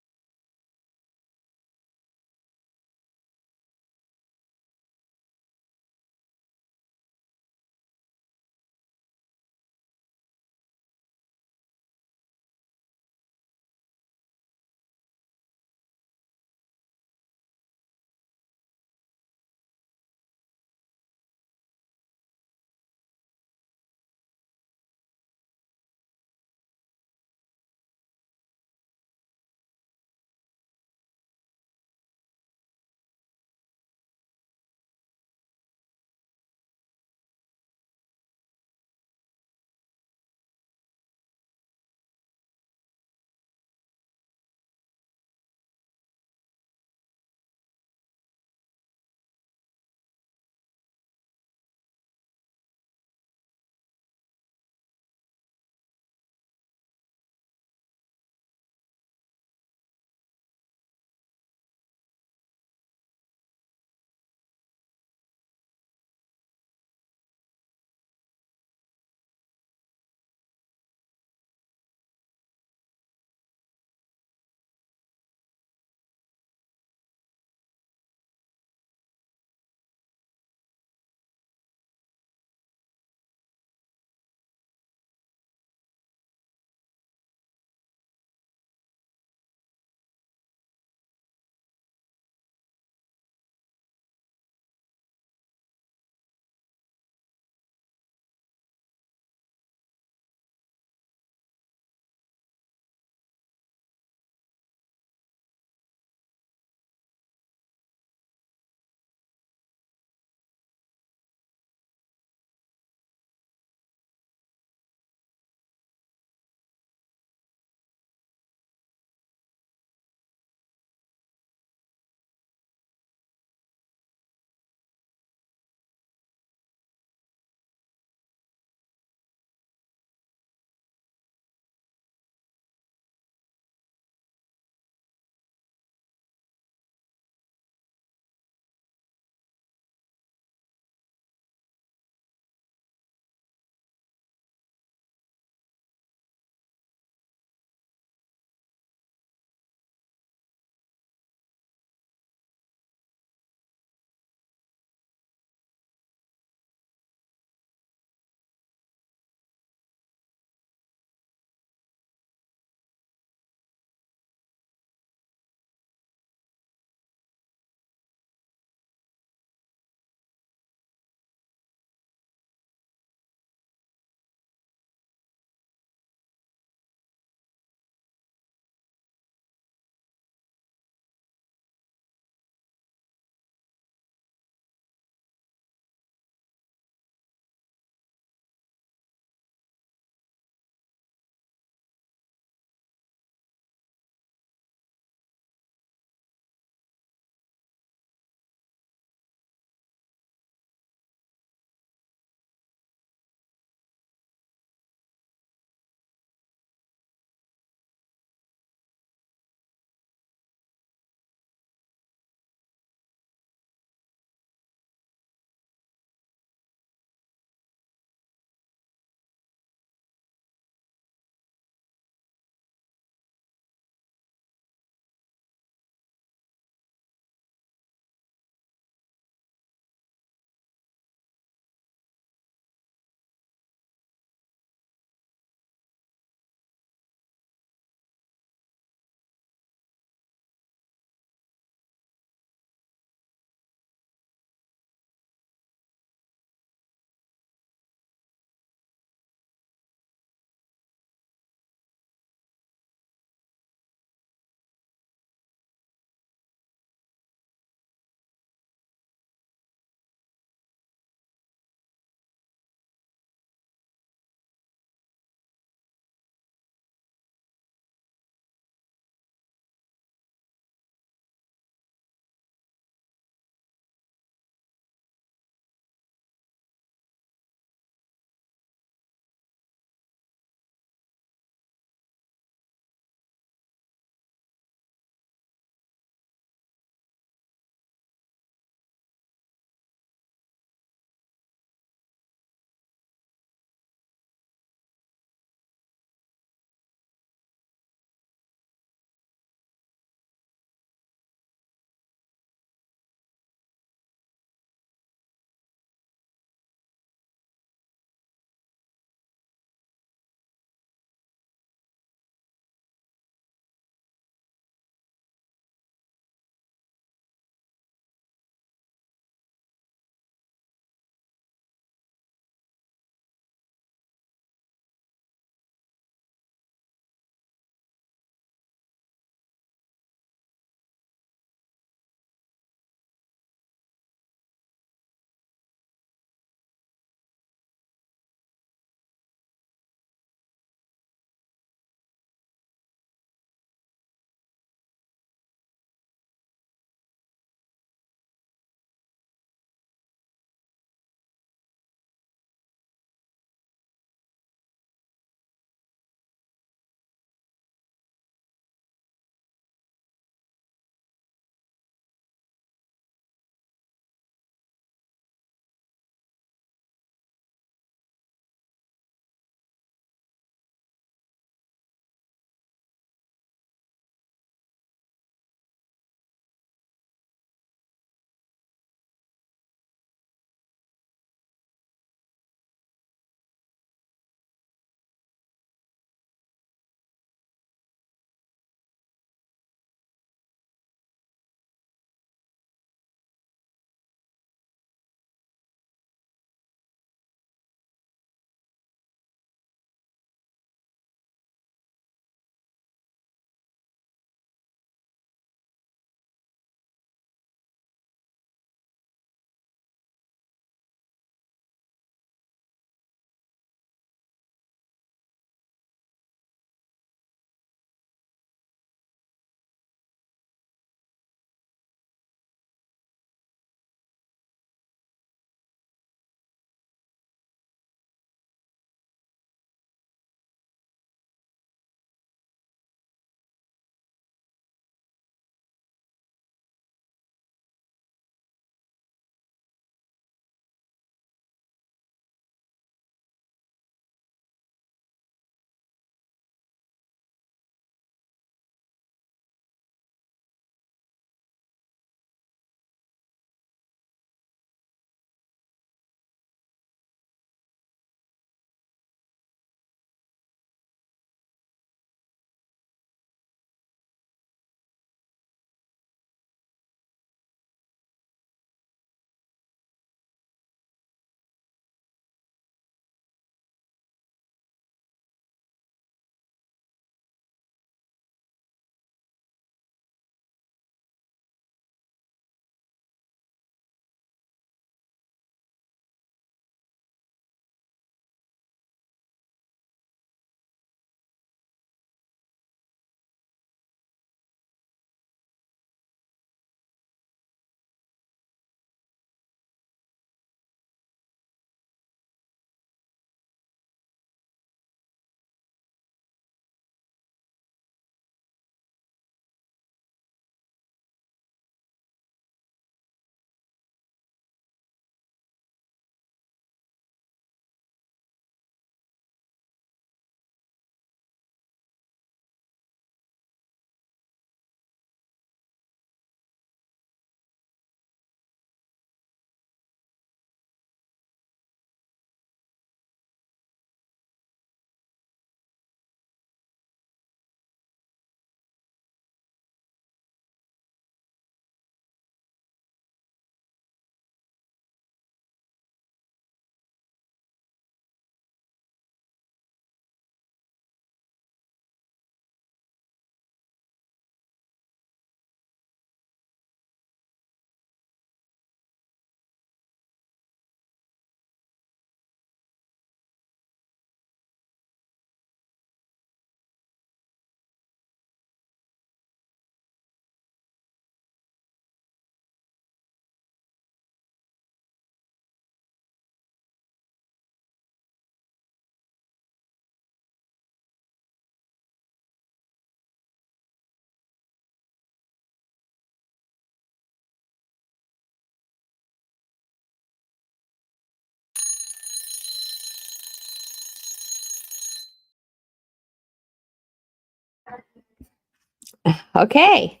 Okay.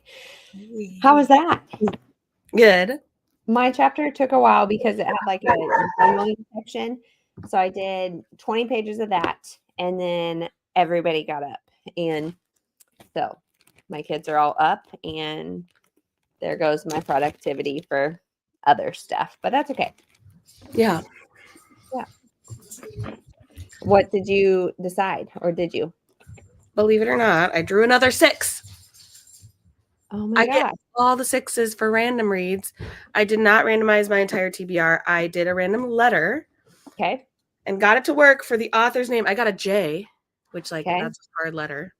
How was that? Good. My chapter took a while because it had like a journaling section. So I did 20 pages of that, and then everybody got up. And so my kids are all up, and there goes my productivity for other stuff. But that's okay. Yeah. What did you decide, or did you? Believe it or not, I drew another 6. Oh my I get gosh. all the 6s for random reads. I did not randomize my entire TBR. I did a random letter Okay. and got it to work for the author's name. I got a J, which like Okay. that's a hard letter.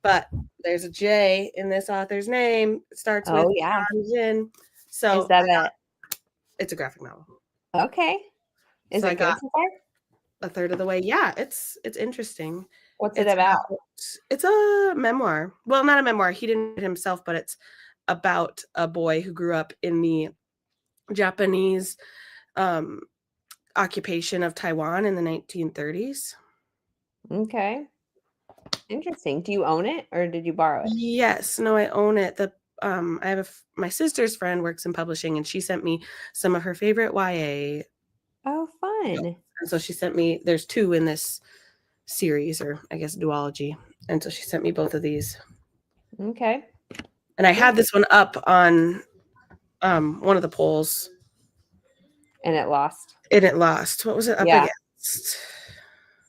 But there's a J in this author's name. It starts with Oh yeah. Jin. So Is that it's a graphic novel. okay? Is So I it good got so far? a third of the way. Yeah, it's interesting. What's it It's about? it's a memoir. Well, not a memoir. He didn't write it himself, but it's about a boy who grew up in the Japanese occupation of Taiwan in the 1930s. Okay. Interesting. Do you own it or did you borrow it? Yes, no, I own it. I have my sister's friend works in publishing, and she sent me some of her favorite YA. Oh, fun. And so she sent me. There's 2 in this series, or I guess duology. And so she sent me both of these. Okay. And I had this one up on one of the polls, And it lost. and it lost. What was it up Yeah. against?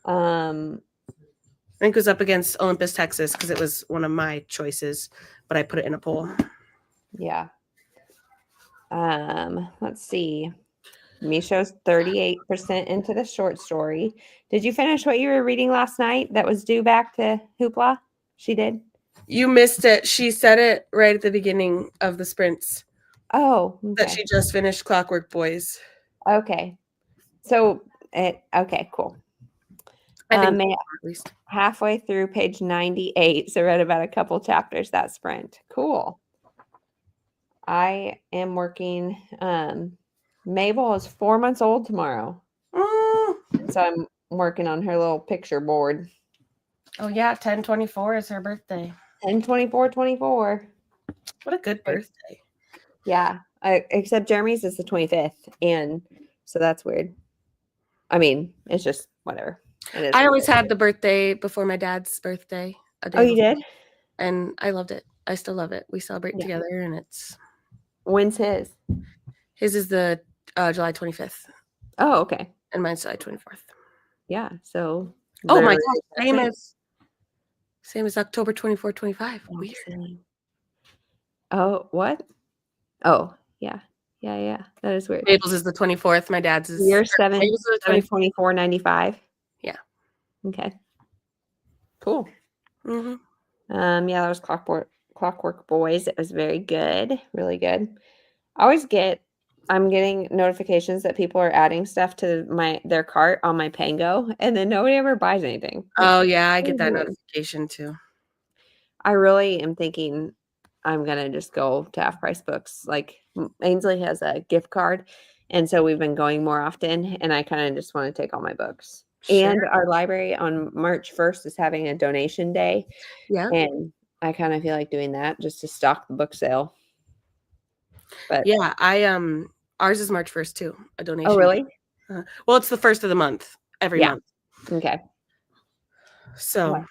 Um, I think it was up against Olympus, Texas, because it was one of my choices, but I put it in a poll. yeah. Let's see. Misho's 38% into the short story. Did you finish what you were reading last night that was due back to Hoopla? She did. You missed it. She said it right at the beginning of the sprints Oh, that okay. she just finished Clockwork Boys. Okay. So okay, cool. I think At at least. halfway through page 98, so read about a couple chapters that sprint. Cool. I am working. Mabel is 4 months old tomorrow, so I'm working on her little picture board. Oh yeah, 10/24 is her birthday. 10/24/24. What a good birthday. Yeah, except Jeremy's is the 25th, and so that's weird. I mean, it's just whatever. It is. I always had the birthday before my dad's birthday. A day Oh, you before, did? and I loved it. I still love it. We celebrate Yeah. together, and it's When's his? his is the July 25th, Oh, okay. and mine's July 24th. Yeah. So. Oh my literally gosh, the same as October 24, 25. Oh, Weird. silly. Oh, what? Oh, yeah. Yeah. That is weird. Mabel's is the 24th. My dad's is You're Mabel's is the 24th. 7/24/95. Yeah. Okay. Cool. Mhm. Yeah, that was Clockwork Boys. It was very good, really good. I'm getting notifications that people are adding stuff to their cart on my Pango, and then nobody ever buys anything. Oh yeah, I get that Mhm. notification too. I really am thinking I'm gonna just go to Half Price Books. Like Ainsley has a gift card, and so we've been going more often. And I kind of just want to take all my books. And Sure. our library on March 1st is having a donation day, Yeah. and I kind of feel like doing that just to stock the book sale. But Yeah, ours is March 1st too. A donation. oh, really? Well, it's the first of the month every Yeah. month. Okay. So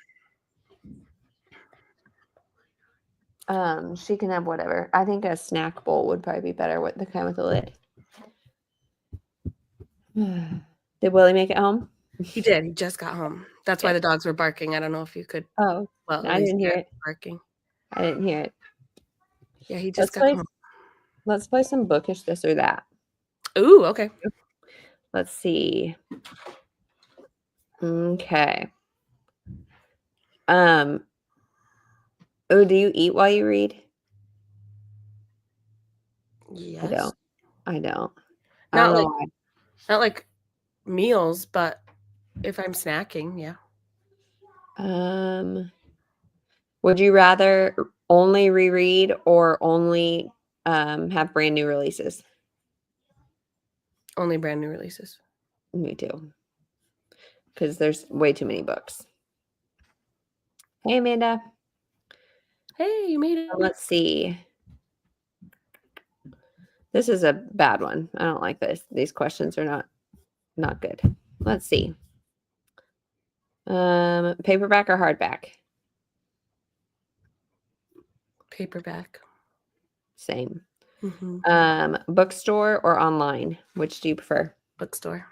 She can have whatever. I think a snack bowl would probably be better with the kind with the lid. Did Willie make it home? he did. He just got home. That's why the dogs were barking. I don't know if you could. Oh, Well, I didn't hear it. Barking. I didn't hear it. Yeah, he just got home. Let's play some bookish this or that. Ooh, okay. Let's see. Okay. Oh, do you eat while you read? Yes. I don't. Not like meals, but if I'm snacking, yeah. Would you rather only reread or only have brand new releases? Only brand new releases. Me too. Because there's way too many books. Hey, Amanda. Hey, you made it. Let's see. This is a bad one. I don't like this. These questions are not good. Let's see. Paperback or hardback? Paperback. Same. Mm-hmm. Bookstore or online? Which do you prefer? Bookstore.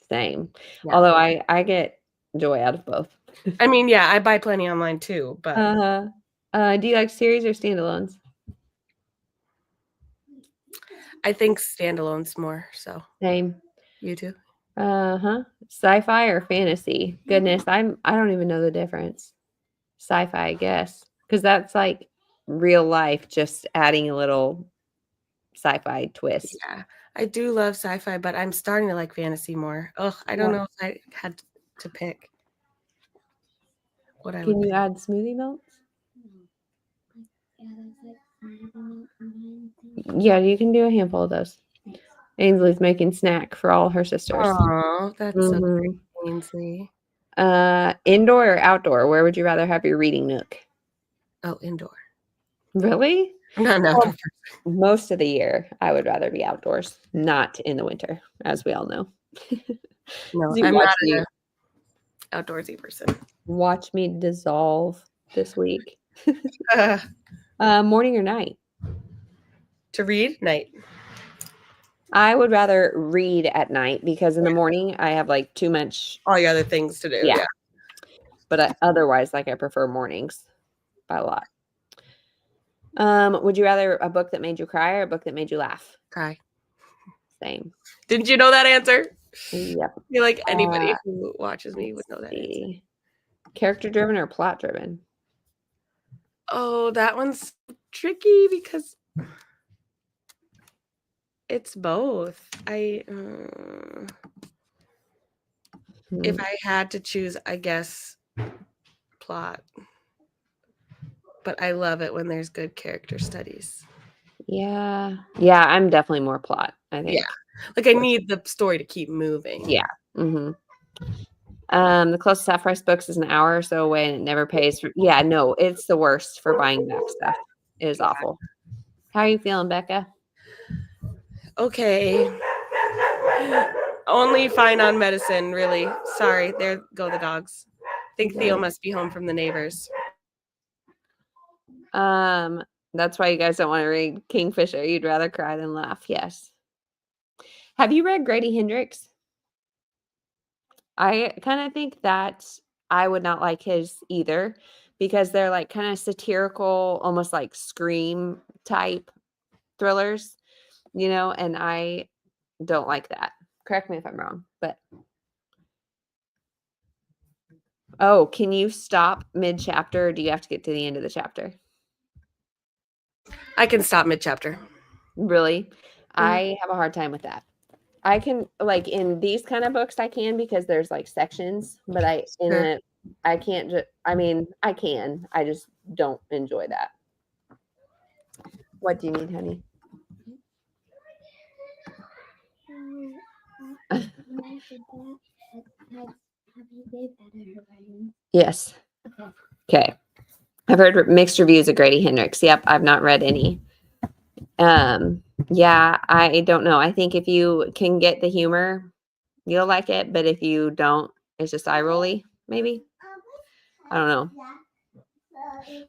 Same. Yeah. Although I get joy out of both. I mean, yeah, I buy plenty online too, but Do you like series or standalones? I think standalones more. So Same. you too. Sci-fi or fantasy? Goodness, I don't even know the difference. Sci-fi, I guess, because that's like real life, just adding a little sci-fi twist. Yeah, I do love sci-fi, but I'm starting to like fantasy more. Ugh, I don't know if I had to pick what I would Can you pick. add smoothie melts? Yeah, you can do a handful of those. Ainsley's making snack for all her sisters. Oh, that's so Mhm. great, Ainsley. Indoor or outdoor? Where would you rather have your reading nook? Oh, indoor. Really? No, no. Well, most of the year, I would rather be outdoors, not in the winter, as we all know. No, You I'm watch not me- an outdoorsy person. Watch me dissolve this week. Morning or night? To read? Night. I would rather read at night because in the morning I have like too much. All your other things to do. Yeah. Yeah. But otherwise, like I prefer mornings by a lot. Would you rather a book that made you cry or a book that made you laugh? Cry. Same. Didn't you know that answer? Yep. I feel like anybody who watches me would know that answer. See. Character driven or plot driven? Oh, that one's tricky because it's both. If I had to choose, I guess plot. But I love it when there's good character studies. Yeah. Yeah, I'm definitely more plot, I think. Yeah. Like I need the story to keep moving. Yeah. Mm-hmm. The closest half price books is an hour or so away and it never pays for. Yeah, no, it's the worst for buying back stuff. It is awful. How are you feeling, Becca? Okay. Only fine on medicine, really. Sorry. There go the dogs. I think Theo must be home from the neighbors. That's why you guys don't want to read Kingfisher. You'd rather cry than laugh. Yes. Have you read Grady Hendrix? I kind of think that I would not like his either because they're like kind of satirical, almost like Scream type thrillers, and I don't like that. Correct me if I'm wrong, but oh, can you stop mid-chapter or do you have to get to the end of the chapter? I can stop mid-chapter. Really? I have a hard time with that. I can like in these kind of books I can because there's like sections, but I can't just I can. I just don't enjoy that. What do you need, honey? Yes. Okay. I've heard mixed reviews of Grady Hendrix. Yep, I've not read any. Yeah, I don't know. I think if you can get the humor, you'll like it, but if you don't, it's just eye rolly, maybe. I don't know.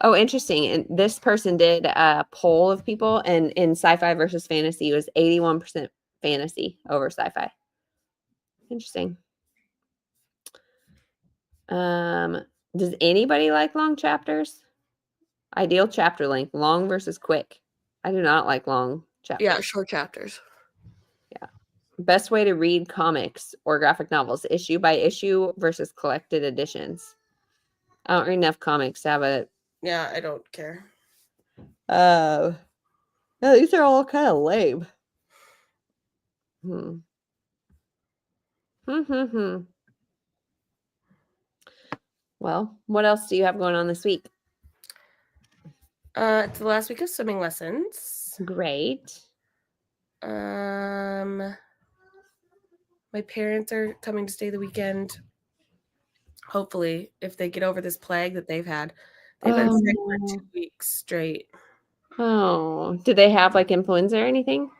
Oh, interesting. And this person did a poll of people, and in sci-fi versus fantasy, it was 81% fantasy over sci-fi. Interesting. Does anybody like long chapters? Ideal chapter length, long versus quick. I do not like long chapters. Yeah, short chapters. Yeah. Best way to read comics or graphic novels, issue by issue versus collected editions. I don't read enough comics to have a. Yeah, I don't care. Yeah, these are all kind of lame. Well, what else do you have going on this week? It's the last week of swimming lessons. Great. My parents are coming to stay the weekend. Hopefully, if they get over this plague that they've had, They've been Oh, sick for no. 2 weeks straight. Oh, did they have like influenza or anything?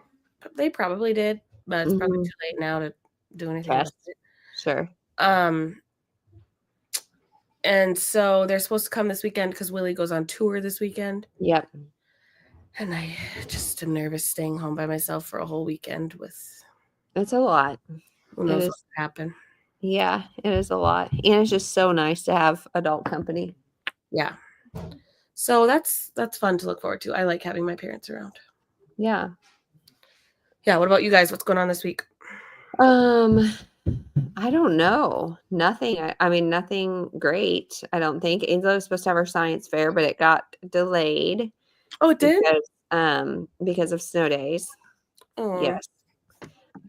They probably did, but it's probably Mhm. too late now to do anything about Test. it. Sure. And so they're supposed to come this weekend because Willie goes on tour this weekend. Yep. And I just am nervous staying home by myself for a whole weekend with It's a lot. who knows is. what will happen. Yeah, it is a lot. And it's just so nice to have adult company. Yeah. So that's fun to look forward to. I like having my parents around. Yeah. Yeah. What about you guys? What's going on this week? I don't know. Nothing. I mean, nothing great. I don't think. Angela was supposed to have her science fair, but it got delayed Oh, it did? because of snow days. Oh. Yes.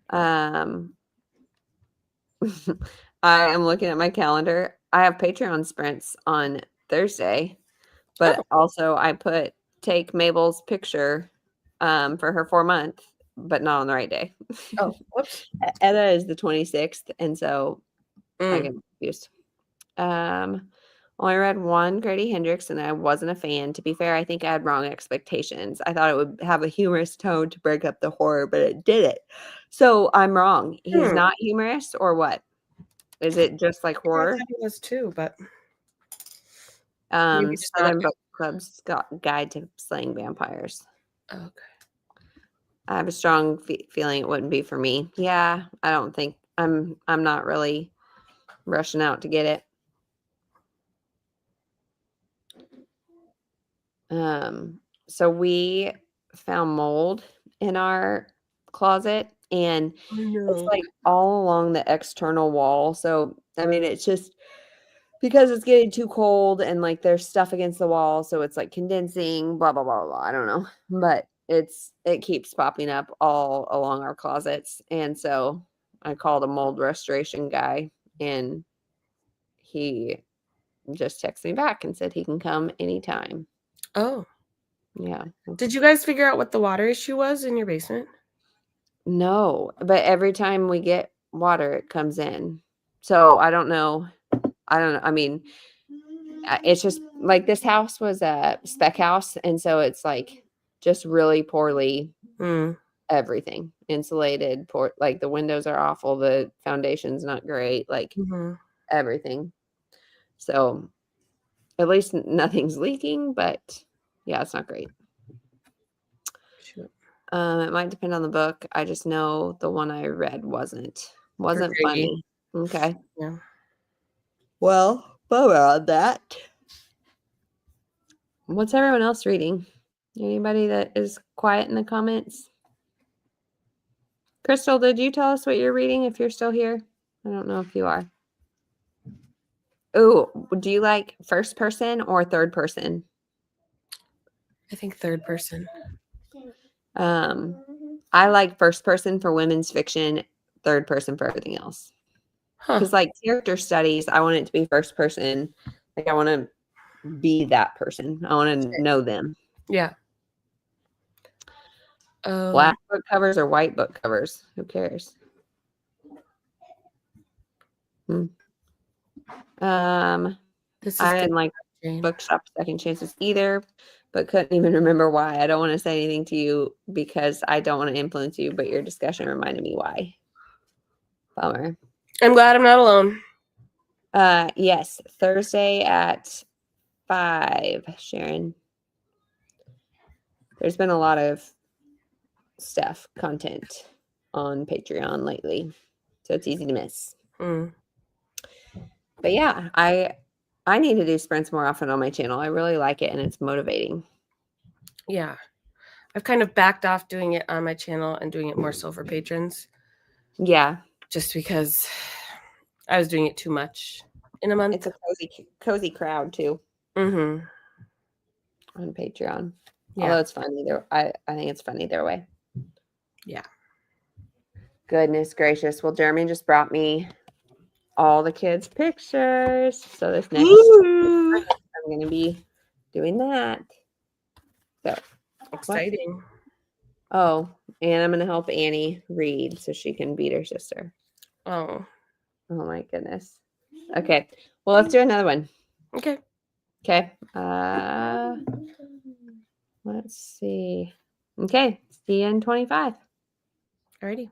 I am looking at my calendar. I have Patreon sprints on Thursday, but also I take Mabel's picture for her 4-month, but not on the right day. Oh, whoops. Edda is the 26th, and so I get confused. Only read one Grady Hendrix, and I wasn't a fan. To be fair, I think I had wrong expectations. I thought it would have a humorous tone to break up the horror, but it didn't. So I'm wrong. He's not humorous, or what? Is it just like I horror? thought he was too, but maybe just Southern not. Book Club's Guide to Slaying Vampires. Okay. I have a strong feeling it wouldn't be for me. Yeah, I don't think I'm not really rushing out to get it. So we found mold in our closet, and it's like all along the external wall. So I mean, it's just because it's getting too cold and like there's stuff against the wall, so it's like condensing, blah blah blah blah. I don't know, but it keeps popping up all along our closets, and so I called a mold restoration guy, and he just texted me back and said he can come anytime. Oh. Yeah. Did you guys figure out what the water issue was in your basement? No, but every time we get water, it comes in. So I don't know. I mean, it's just like this house was a spec house, and so it's like just really poorly everything insulated. Like the windows are awful, the foundation's not great, like everything. So at least nothing's leaking, but yeah, it's not great. Sure. It might depend on the book. I just know the one I read wasn't funny. Okay. Yeah. Well, bummer on that. What's everyone else reading? Anybody that is quiet in the comments? Crystal, did you tell us what you're reading if you're still here? I don't know if you are. Oh, do you like first person or third person? I think third person. I like first person for women's fiction, third person for everything else. Because like character studies, I want it to be first person. Like I want to be that person. I want to know them. Yeah. Black book covers or white book covers? Who cares? I didn't like bookshop second chances either, but couldn't even remember why. I don't want to say anything to you because I don't want to influence you, but your discussion reminded me why. Bummer. I'm glad I'm not alone. Yes, Thursday at 5, Sharon. There's been a lot of content on Patreon lately, so it's easy to miss. But yeah, I need to do sprints more often on my channel. I really like it, and it's motivating. Yeah. I've kind of backed off doing it on my channel and doing it more so for patrons. Yeah. Just because I was doing it too much in a month. It's a cozy crowd too. On Patreon. Yeah. Although it's fun either. I think it's fun either way. Yeah. Goodness gracious. Well, Jeremy just brought me all the kids' pictures. So this next I'm going to be doing that. So exciting. What? Oh, and I'm going to help Annie read so she can beat her sister. Oh my goodness. Okay. Well, let's do another one. Okay. Okay. Let's see. Okay. See you in 25. Alrighty.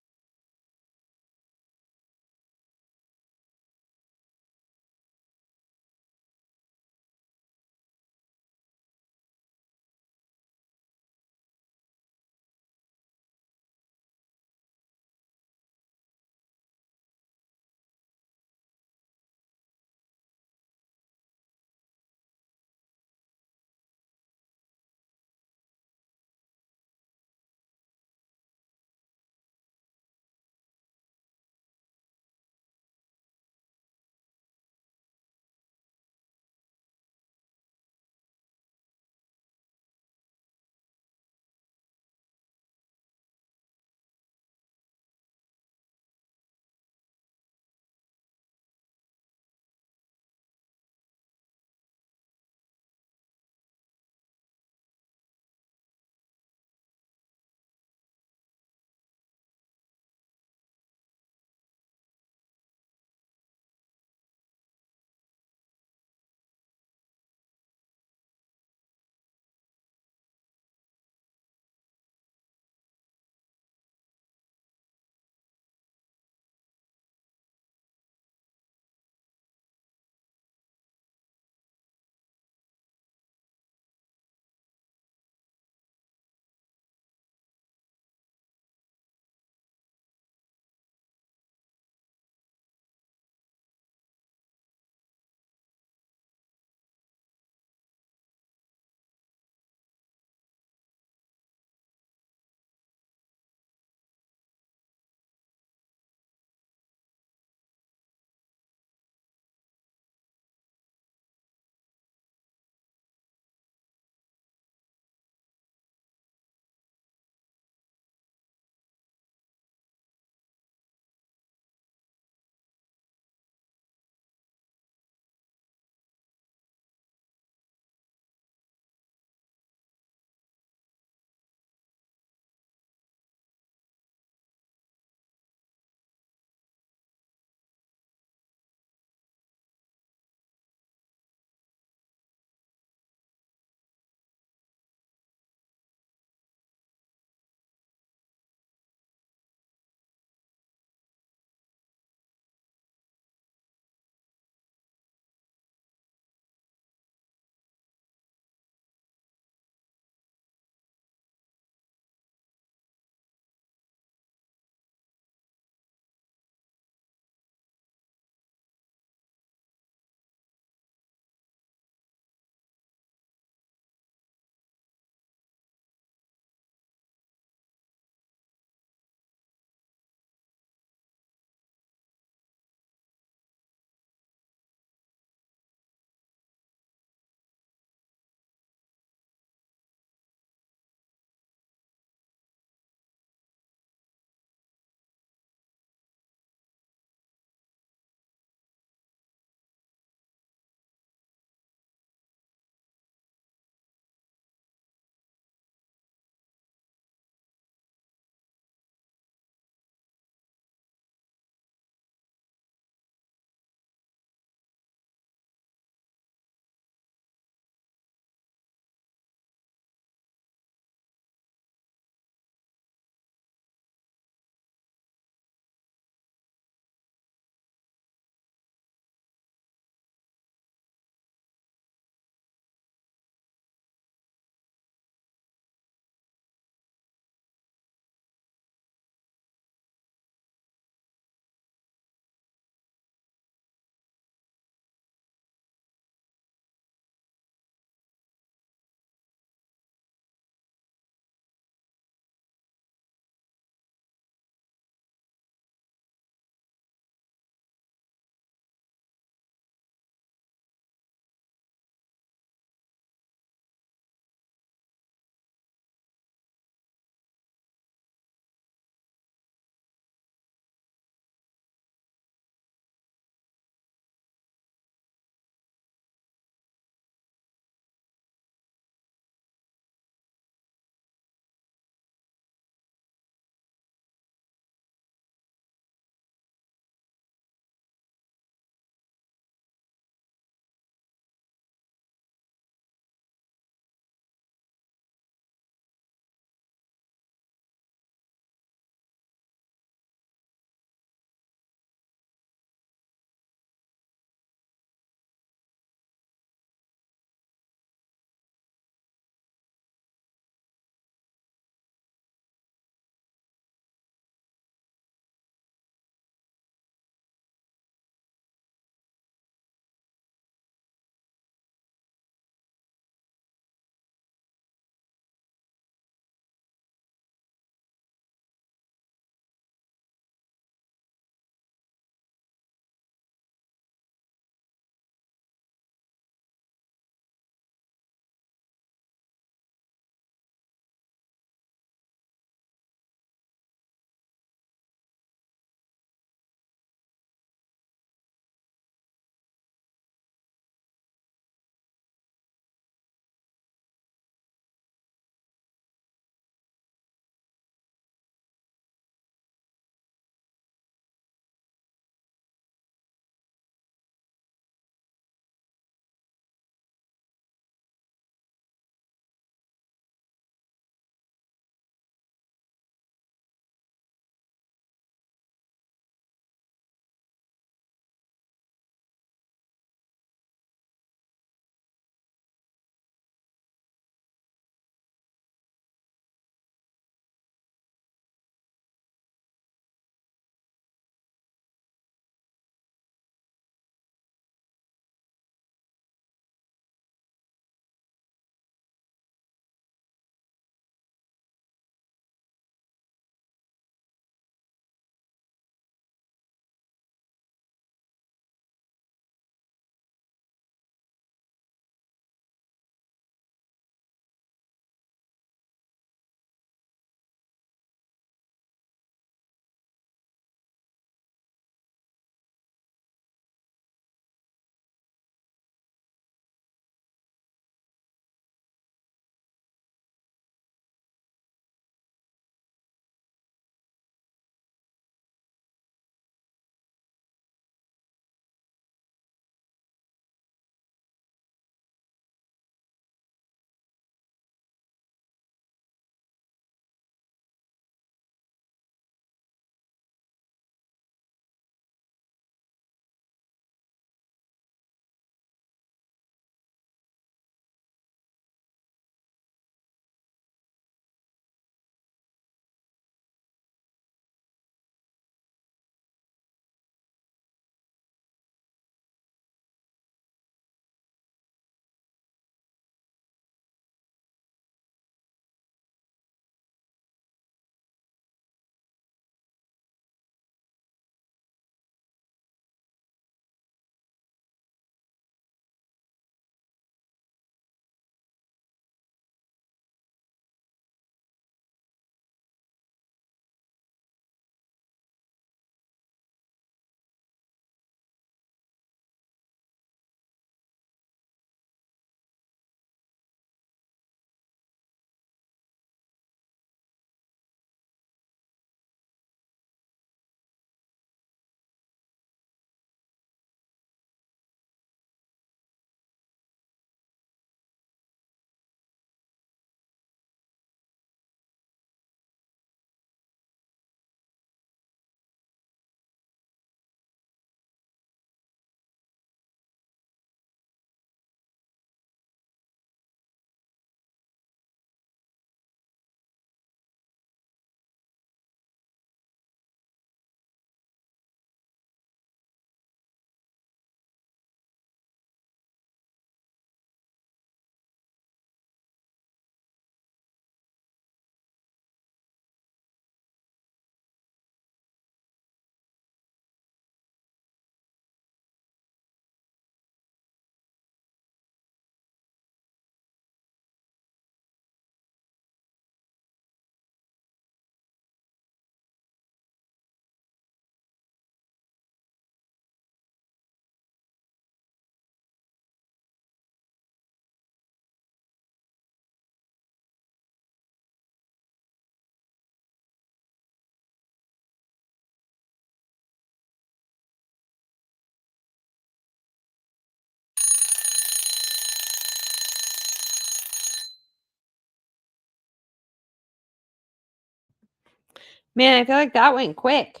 Man, I feel like that went quick.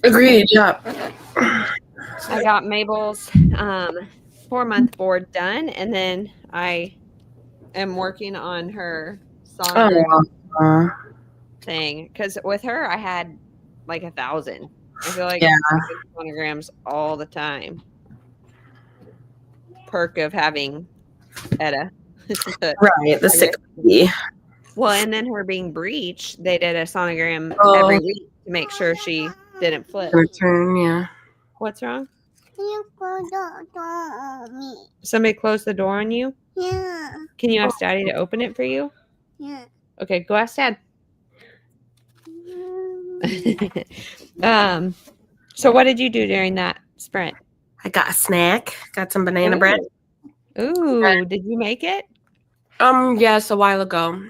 Agreed. Yeah. I got Mabel's 4-month board done, and then I am working on her sonogram thing because with her I had like 1,000. I feel like Yeah. I get sonograms all the time. Perk of having Etta. Right. The sick baby. Well, and then her being breech, they did a sonogram Oh. every week to make sure she didn't flip. Her turn. Yeah. What's wrong? You go to me. Somebody closed the door on you? Yeah. Can you ask Daddy to open it for you? Yeah. Okay, go ask Dad. So what did you do during that sprint? I got a snack. Got some banana bread. Ooh, did you make it? Yes, a while ago.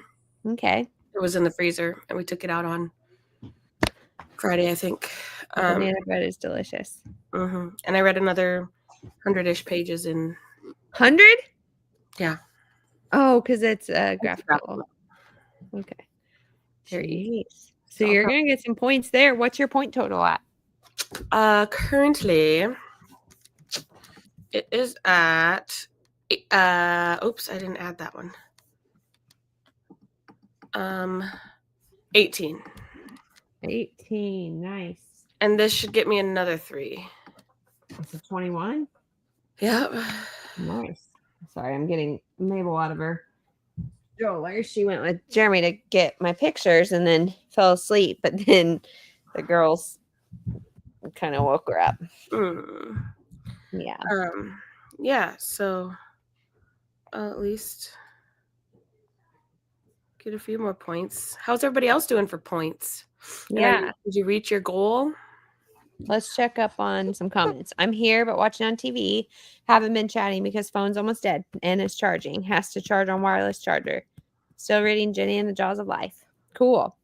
Okay. It was in the freezer, and we took it out on Friday, I think. Banana bread is delicious. And I read another 100-ish pages in. 100? Yeah. Oh, because it's graphical. Okay. Jeez. So you're going to get some points there. What's your point total at? Currently, it is at. Oops, I didn't add that one. 18. 18. Nice. And this should get me another 3. It's a 21? Yep. Nice. Sorry, I'm getting Mabel out of her stroller. She went with Jeremy to get my pictures and then fell asleep, but then the girls kind of woke her up. Yeah. Yeah, so I'll at least get a few more points. How's everybody else doing for points? Yeah. Did you reach your goal? Let's check up on some comments. I'm here, but watching on TV. Haven't been chatting because phone's almost dead and it's charging. Has to charge on wireless charger. Still reading Jenny and the Jaws of Life. Cool.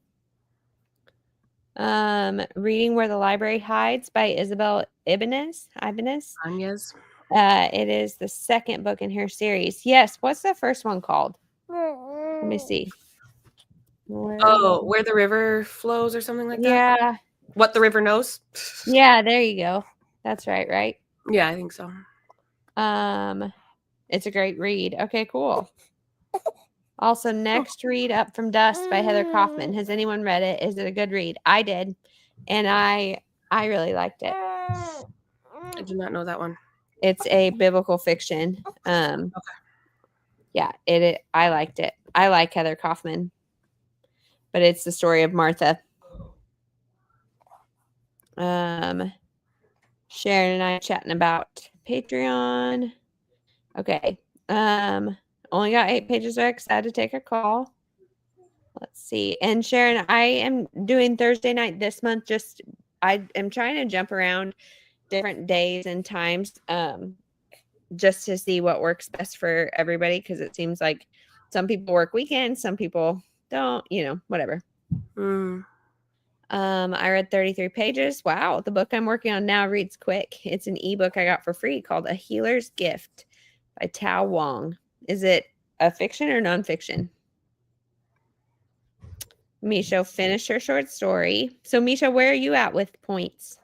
Reading Where the Library Hides by Isabel Ibanez. Anya's. It is the second book in her series. Yes. What's the first one called? Let me see. Where the river flows or something like that? Yeah. What the river knows? Yeah, there you go. That's right? Yeah, I think so. It's a great read. Okay, cool. Also, Next Read Up from Dust by Heather Kaufman. Has anyone read it? Is it a good read? I did, and I really liked it. I do not know that one. It's a biblical fiction. Okay. Yeah, I liked it. I like Heather Kaufman, but it's the story of Martha. Sharon and I chatting about Patreon. Okay. Only got 8 pages of excited to take a call. Let's see. And Sharon, I am doing Thursday night this month. I am trying to jump around different days and times just to see what works best for everybody, because it seems like some people work weekends, some people don't, whatever. I read 33 pages. Wow. The book I'm working on now reads quick. It's an ebook I got for free called A Healer's Gift by Tao Wong. Is it a fiction or nonfiction? Misha finished her short story. So, Misha, where are you at with points?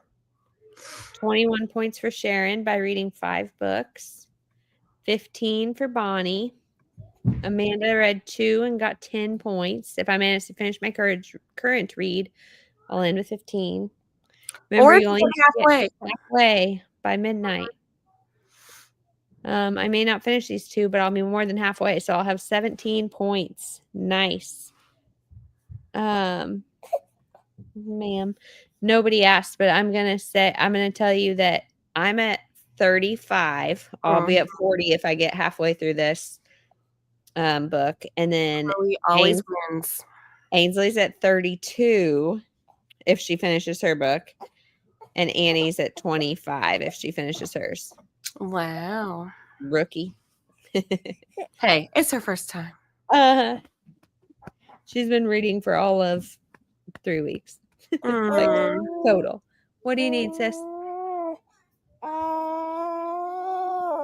21 points for Sharon by reading 5 books. 15 for Bonnie. Amanda read 2 and got 10 points. If I manage to finish my current read, I'll end with 15. Remember, you only halfway by midnight. I may not finish these 2, but I'll be more than halfway, so I'll have 17 points. Nice. Ma'am, nobody asked, but I'm gonna tell you that I'm at 35. I'll be at 40 if I get halfway through this book, and then always wins. Ainsley's at 32 if she finishes her book, and Annie's at 25 if she finishes hers. Wow. Rookie. Hey, it's her first time. She's been reading for all of 3 weeks. Like total. What do you need, sis?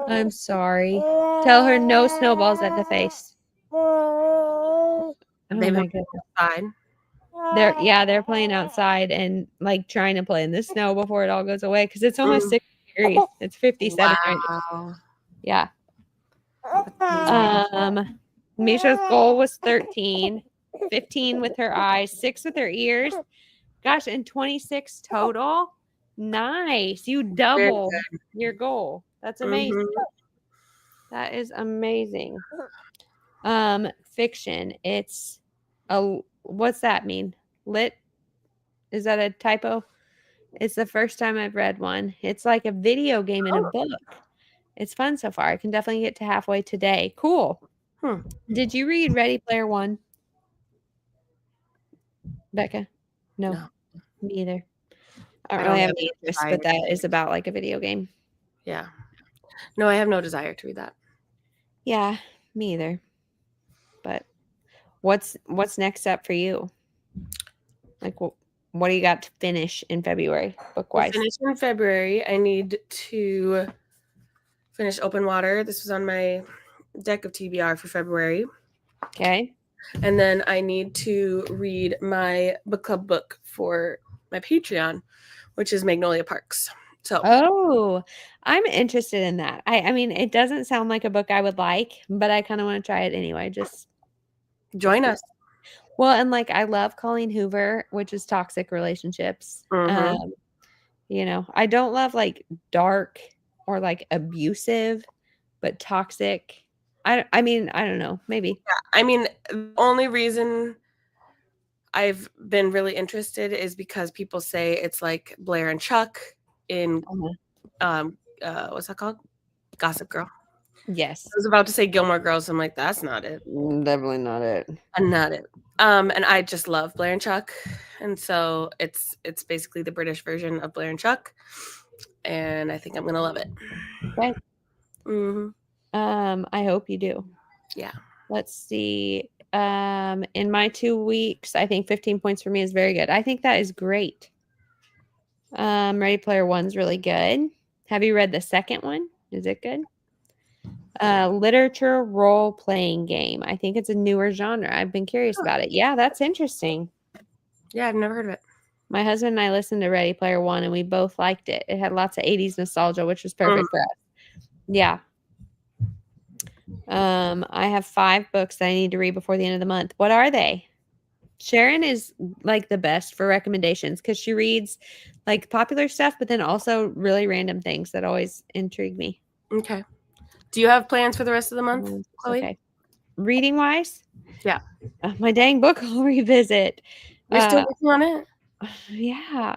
I'm sorry. Tell her no snowballs at the face. Oh They've my been goodness. outside. they're playing outside and like trying to play in the snow before it all goes away because it's almost 60 degrees. It's 57 right now. Wow. Yeah. Misha's goal was 13, 15 with her eyes, 6 with her ears. Gosh, and 26 total. Nice. You doubled your goal. That's amazing. Mhm. That is amazing. Fiction. It's what's that mean? Lit? Is that a typo? It's the first time I've read one. It's like a video game in a book. It's fun so far. I can definitely get to halfway today. Cool. Did you read Ready Player One? Becca? No. Me either. I don't really have any interest, but that is about like a video game. Yeah. No, I have no desire to read that. Yeah, me either. But what's next up for you? Like what do you got to finish in February book-wise? Finish in February. I need to finish Open Water. This was on my deck of TBR for February. Okay. And then I need to read my book club book for my Patreon, which is Magnolia Parks. So I'm interested in that. I mean, it doesn't sound like a book I would like, but I kind of want to try it anyway. Just join us. Well, and like I love Colleen Hoover, which is toxic relationships. You know, I don't love like dark or like abusive, but toxic. I mean, I don't know, maybe. Yeah, I mean, the only reason I've been really interested is because people say it's like Blair and Chuck in what's that called? Gossip Girl. Yes. I was about to say Gilmore Girls. I'm like, that's not it. Definitely not it. Not it. And I just love Blair and Chuck. And so it's basically the British version of Blair and Chuck. And I think I'm gonna love it. Okay. Mm-hmm. I hope you do. Yeah. Let's see. In my 2 weeks, I think 15 points for me is very good. I think that is great. Ready Player One's really good. Have you read the second one? Is it good? Literature role-playing game. I think it's a newer genre. I've been curious about it. Yeah, that's interesting. Yeah, I've never heard of it. My husband and I listened to Ready Player One, and we both liked it. It had lots of 80s nostalgia, which was perfect for us. Yeah. I have 5 books that I need to read before the end of the month. What are they? Sharon is like the best for recommendations because she reads like popular stuff, but then also really random things that always intrigue me. Okay. Do you have plans for the rest of the month, Chloe? Okay. Reading wise? Yeah. My dang book I'll revisit. You're still working on it? Yeah.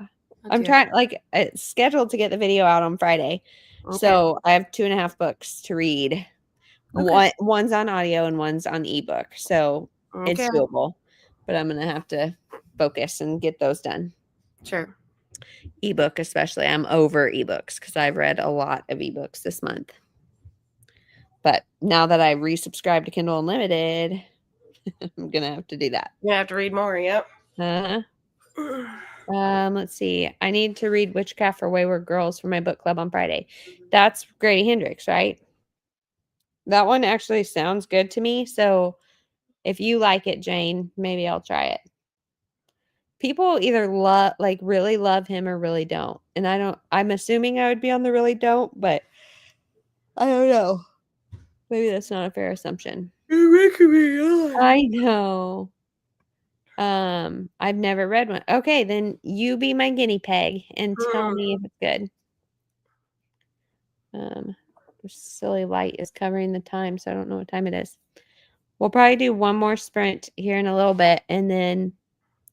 I'm trying, like, it's scheduled to get the video out on Friday. Okay. So I have 2.5 books to read. Okay. One's on audio and one's on ebook. So it's doable. But I'm going to have to focus and get those done. Sure. Ebook especially. I'm over ebooks because I've read a lot of ebooks this month. But now that I resubscribed to Kindle Unlimited, I'm going to have to do that. You have to read more, yep. Let's see. I need to read Witchcraft for Wayward Girls for my book club on Friday. That's Grady Hendrix, right? That one actually sounds good to me. So if you like it, Jane, maybe I'll try it. People either really love him or really don't. And I'm assuming I would be on the really don't, but I don't know. Maybe that's not a fair assumption. You're making me laugh. I know. I've never read one. Okay, then you be my guinea pig and tell me if it's good. The silly light is covering the time, so I don't know what time it is. We'll probably do one more sprint here in a little bit and then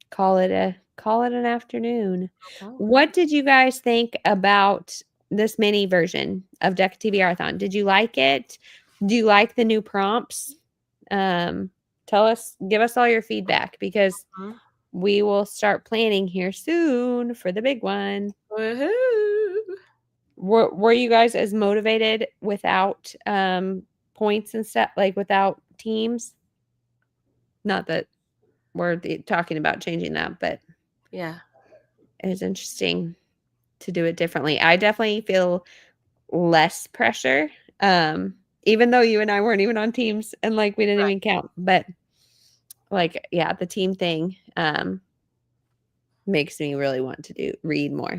call it an afternoon. Okay. What did you guys think about this mini version of Deck TBRathon? Did you like it? Do you like the new prompts? Give us all your feedback because we will start planning here soon for the big one. Woohoo! Were you guys as motivated without points and stuff, like without teams? Not that we're talking about changing that, but yeah, it's interesting to do it differently. I definitely feel less pressure. Even though you and I weren't even on teams and like we didn't even count, but like, yeah, the team thing. makes me really want to read more.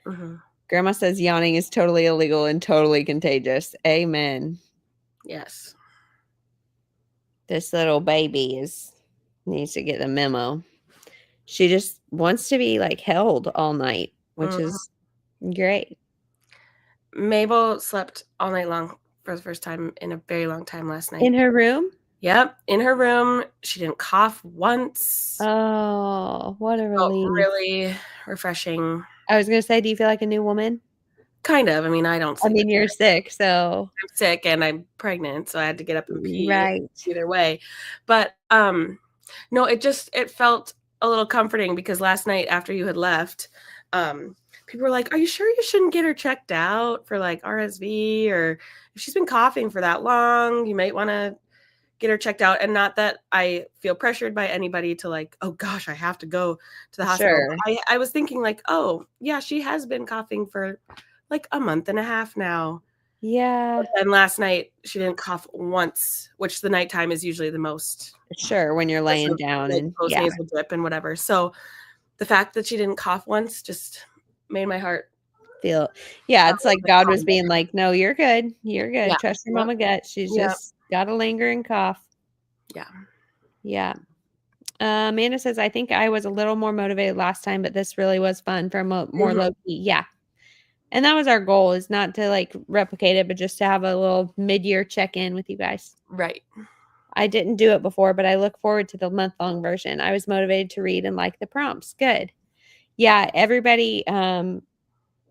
Mhm. Grandma says yawning is totally illegal and totally contagious. Amen. Yes. This little baby needs to get the memo. She just wants to be like held all night, which Mhm. is great. Mabel slept all night long for the first time in a very long time last night. In her room? Yep, in her room. She didn't cough once. Oh, what a Felt relief. really refreshing. I was going to say, do you feel like a new woman? Kind of. I mean, I don't I sleep. mean, you're sick, so. I'm sick and I'm pregnant, so I had to get up and pee Right. either way. But no, it felt a little comforting because last night after you had left, people were like, "Are you sure you shouldn't get her checked out for like RSV, or if she's been coughing for that long, you might want to get her checked out." And not that I feel pressured by anybody to like, oh gosh, I have to go to the hospital. Sure. I was thinking like, oh yeah, she has been coughing for like a month and a half now. Yeah. And last night she didn't cough once, which the nighttime is usually the most. Sure, when you're laying down like and post yeah. nasal drip and whatever. So the fact that she didn't cough once just made my heart Feel it's like God was being like, no, you're good. You're good. Yeah. Trust your mama gut. She's Yep. just got a lingering cough. Yeah. Yeah. Amanda says, I think I was a little more motivated last time, but this really was fun for more Mhm. low key. Yeah. And that was our goal, is not to like replicate it, but just to have a little mid-year check-in with you guys. Right. I didn't do it before, but I look forward to the month-long version. I was motivated to read and like the prompts. Good. Yeah, everybody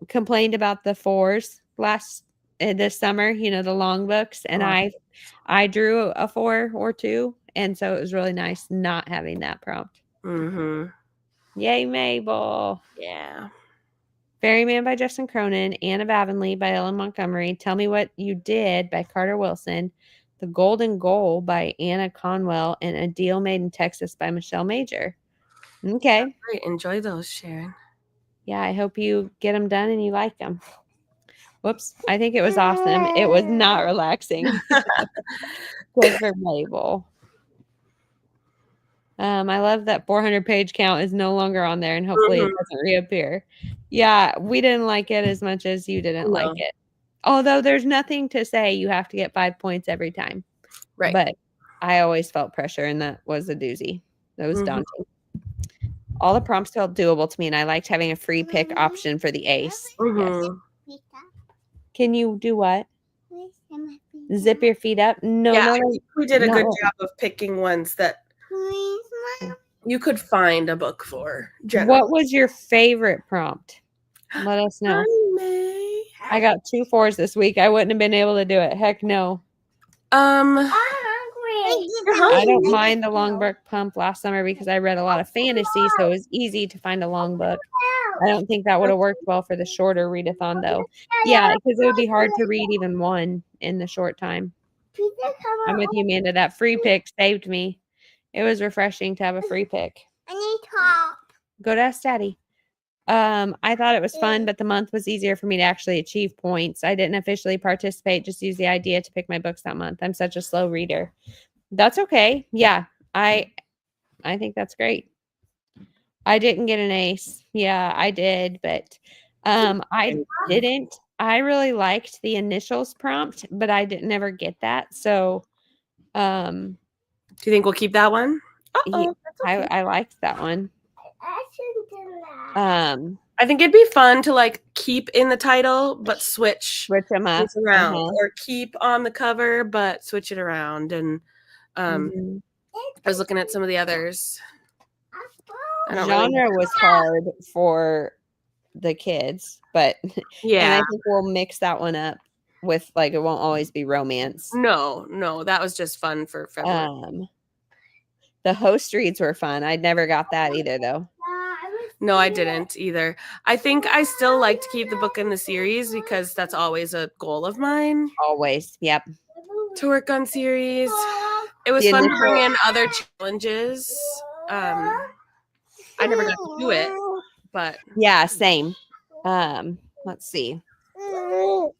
complained about the 4s this summer, the long books, and Oh. I drew a 4 or 2, and so it was really nice not having that prompt. Mhm. Yay, Mabel. Yeah. Ferryman by Justin Cronin, Anne of Avonlea by Ellen Montgomery, Tell Me What You Did by Carter Wilson, The Golden Goal by Anna Conwell, and A Deal Made in Texas by Michelle Major. Okay. Great. Enjoy those, Sharon. Yeah, I hope you get them done and you like them. Whoops. I think it was awesome. It was not relaxing. Good for Mabel. I love that 400-page count is no longer on there, and hopefully it doesn't reappear. Yeah, we didn't like it as much as you didn't like it. Although there's nothing to say you have to get 5 points every time. Right. But I always felt pressure, and that was a doozy. That was Mhm. daunting. All the prompts felt doable to me, and I liked having a free pick option for the ace. Yes. Mhm. Can you do what? Zip your feet up? No, Yeah, no, I think we did a good no. job of picking ones that Please, Mom. you could find a book for. What Generally. was your favorite prompt? Let us know. Hi, May. I got 2 4s this week. I wouldn't have been able to do it. Heck no. I'm hungry. I don't mind the long book pump last summer because I read a lot of fantasy, so it was easy to find a long book. I don't think that would have worked well for the shorter readathon, though. Yeah, because it would be hard to read even one in the short time. I'm with you, Amanda. That free pick saved me. It was refreshing to have a free pick. I need top. Go to Ask Daddy. I thought it was fun, but the month was easier for me to actually achieve points. I didn't officially participate, just use the idea to pick my books that month. I'm such a slow reader. That's okay. Yeah, I think that's great. I didn't get an ace. Yeah, I did, but I didn't. I really liked the initials prompt, but I didn't ever get that. So Do you think we'll keep that one? yeah, I liked that one. I think it'd be fun to like keep in the title but switch them up things around, or keep on the cover but switch it around. And I was looking at some of the others. Genre was hard for the kids, but yeah, and I think we'll mix that one up with like it won't always be romance. No, that was just fun for February. The host reads were fun. I never got that either, though. No, I didn't either. I think I still like to keep the book in the series because that's always a goal of mine. Always, yep. To work on series. It was fun to bring in other challenges. I never got to do it, but yeah, same. Let's see. Oh,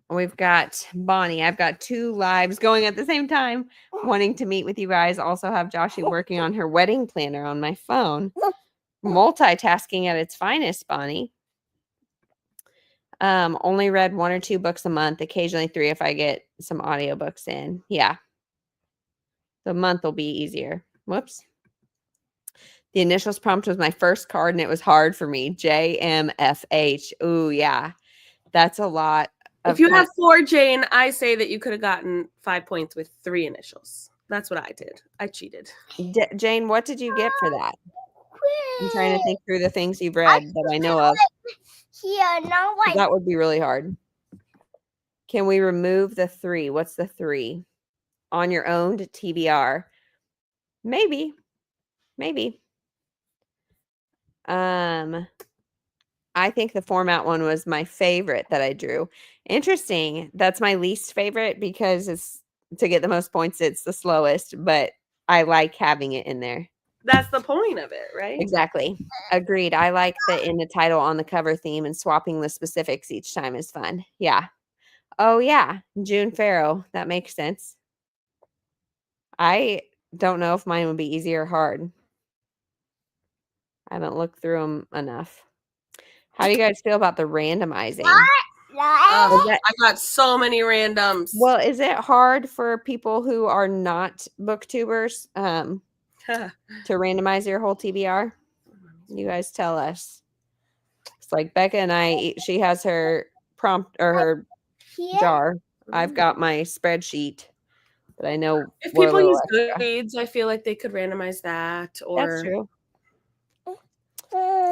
we've got Bonnie. I've got 2 lives going at the same time, wanting to meet with you guys. Also have Joshie working on her wedding planner on my phone. Multitasking at its finest, Bonnie. Only read 1 or 2 books a month, occasionally 3 if I get some audiobooks in. Yeah. The month will be easier. Whoops. The initials prompt was my first card and it was hard for me. JMFH. Ooh, yeah. That's a lot. If you have 4, Jane, I say that you could have gotten 5 points with 3 initials. That's what I did. I cheated. Jane, what did you get for that? I'm trying to think through the things you've read that I know of. Here, now I That would be really hard. Can we remove the 3? What's the 3? On your own to TBR. Maybe. I think the format one was my favorite that I drew. Interesting. That's my least favorite because it's to get the most points, it's the slowest, but I like having it in there. That's the point of it, right? Exactly. Agreed. I like the in the title on the cover theme and swapping the specifics each time is fun. Yeah. Oh yeah. June Farrow. That makes sense. I don't know if mine would be easy or hard. I haven't looked through them enough. How do you guys feel about the randomizing? I got so many randoms. Well, is it hard for people who are not booktubers to randomize your whole TBR? You guys tell us. It's like Becca and I, she has her prompt or her jar. I've got my spreadsheet, but I know if we're a people little use extra. Goodreads, I feel like they could randomize that. Or That's true.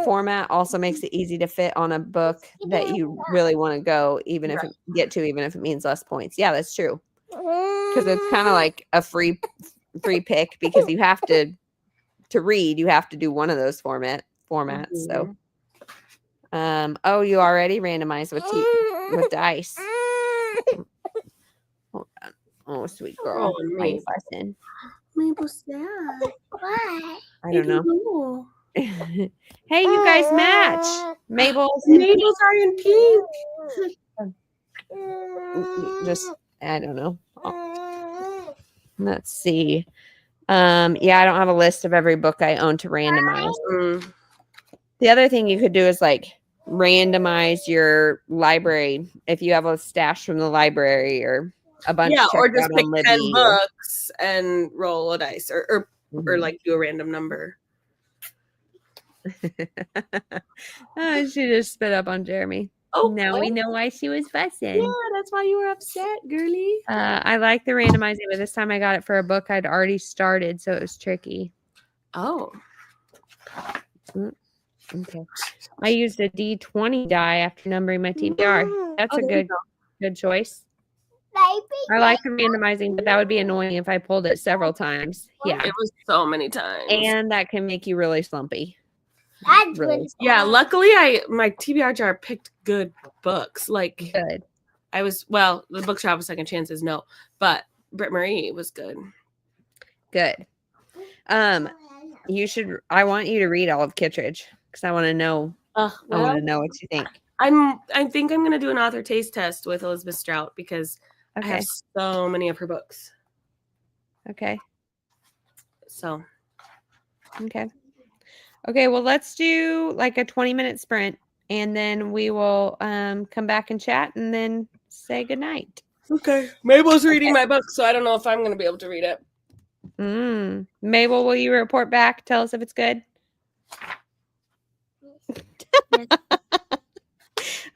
Format also makes it easy to fit on a book that you really want to go, even if it means less points. Yeah, that's true. Because it's kind of like a free pick because you have to read, you have to do one of those formats. So, oh, you already randomized with dice. Hold on. Oh, sweet girl. Oh, Why are you fussing? Mabel's sad. Why? I don't know. Hey, you guys match. Mabel's Mabel's are in pink. just I don't know. Let's see. Yeah, I don't have a list of every book I own to randomize. The other thing you could do is like randomize your library if you have a stash from the library or a bunch. Yeah, or just out pick on 10 Libby books and roll a dice, or Mhm. like do a random number. Oh, she just spit up on Jeremy. Oh, Now we know why she was fussing. Yeah, that's why you were upset, girly. I like the randomizing, but this time I got it for a book I'd already started, so it was tricky. Oh. Okay. I used a D20 die after numbering my TBR. That's a good choice. I like the randomizing, but that would be annoying if I pulled it several times. Yeah. It was so many times. And that can make you really slumpy. That's Really. Yeah, luckily my TBR jar picked good books. Like Good. the bookshop of Second Chances, no, but Britt Marie was good. Good. I want you to read all of Kittredge because I want to know. I want to know what you think. I think I'm gonna do an author taste test with Elizabeth Strout because I have so many of her books. Okay. So. Okay, well, let's do like a 20-minute sprint and then we will come back and chat and then say goodnight. Okay. Mabel's reading my book, so I don't know if I'm going to be able to read it. Mabel, will you report back? Tell us if it's good.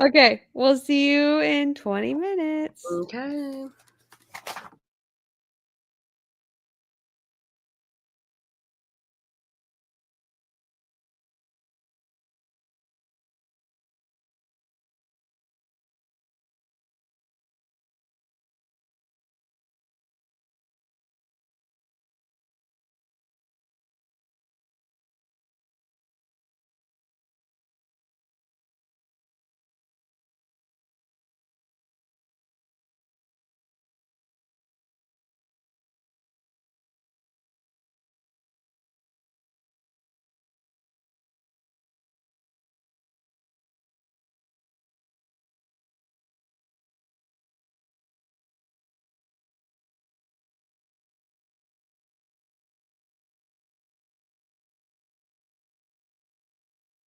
Okay, we'll see you in 20 minutes. Okay.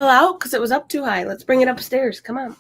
out because it was up too high. Let's bring it upstairs. Come on.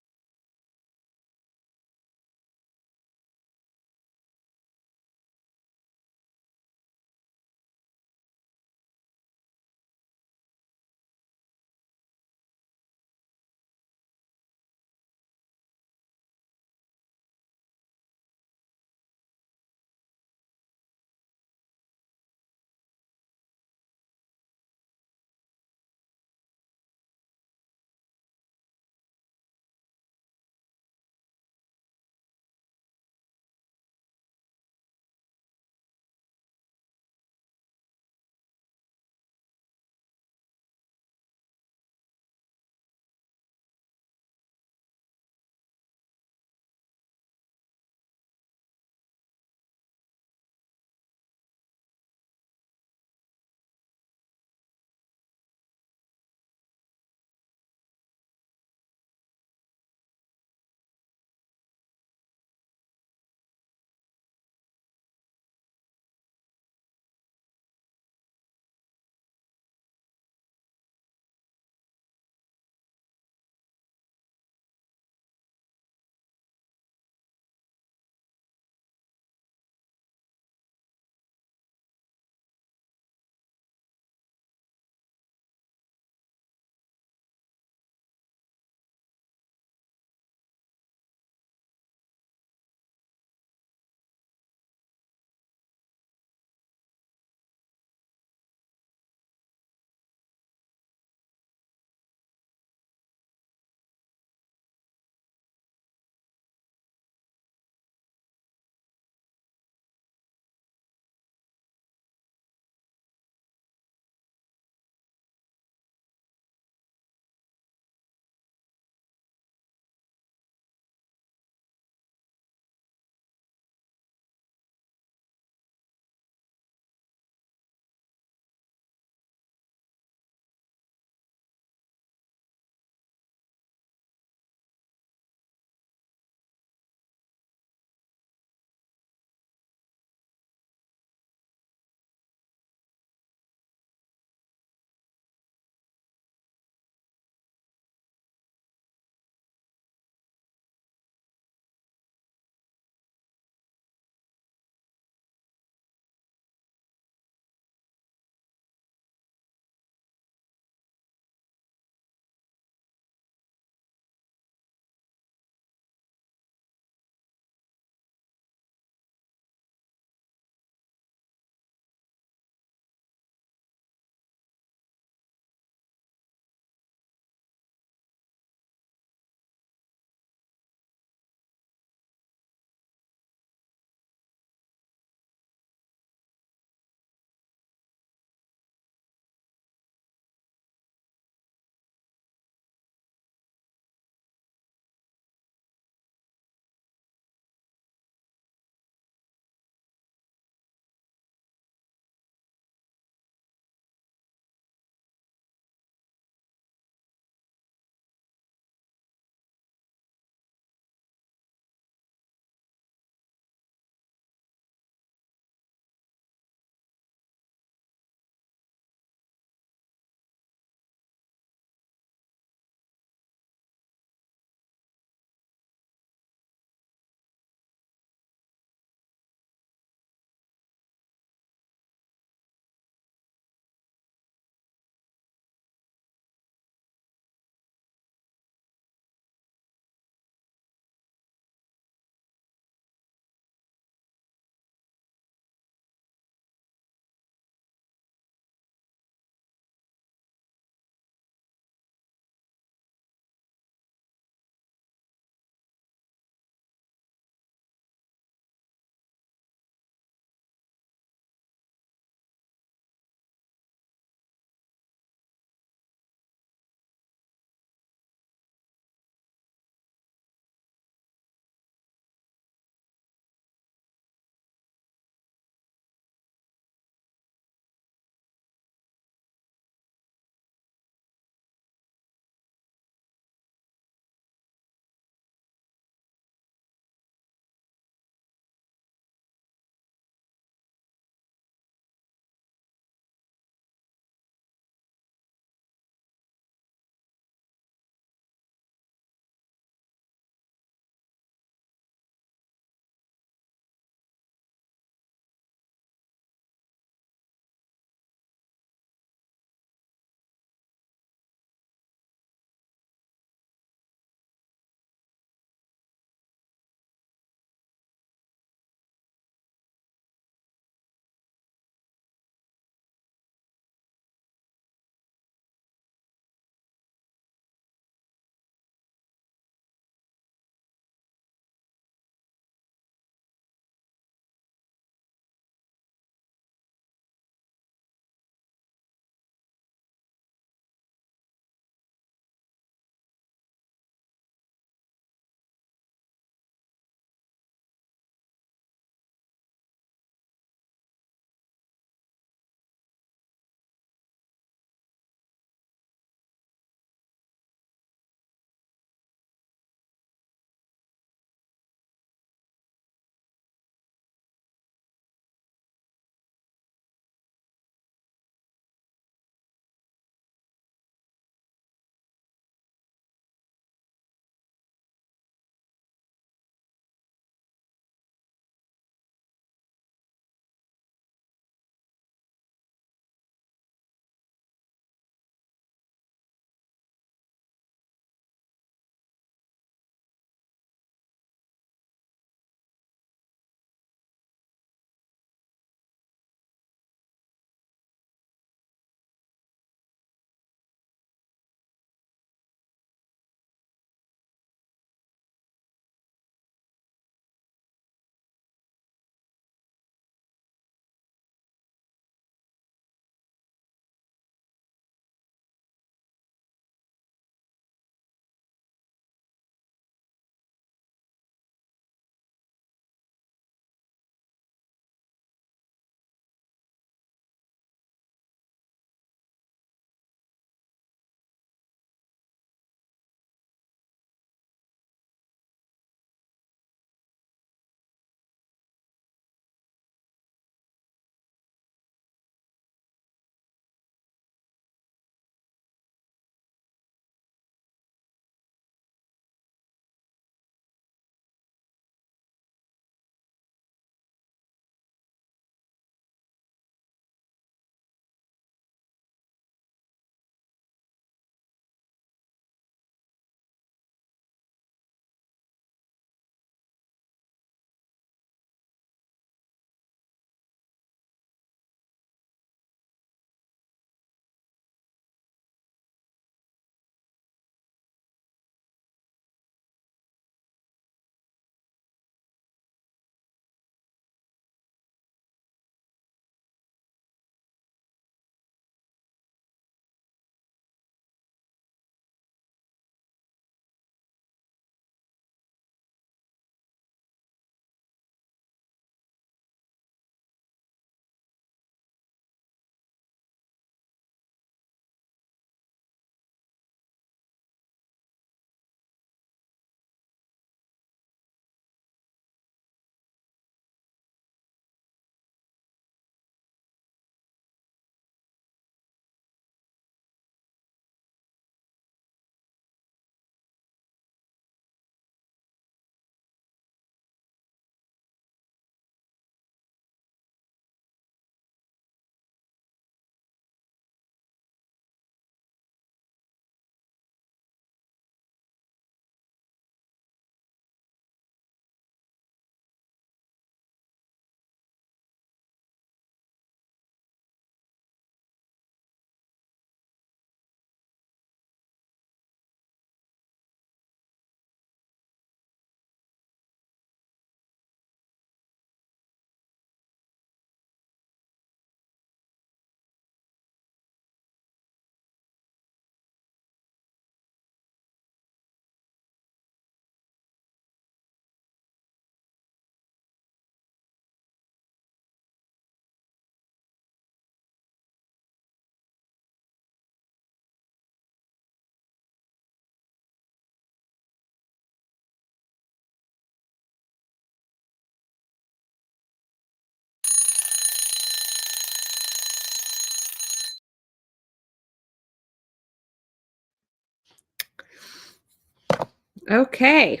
Okay.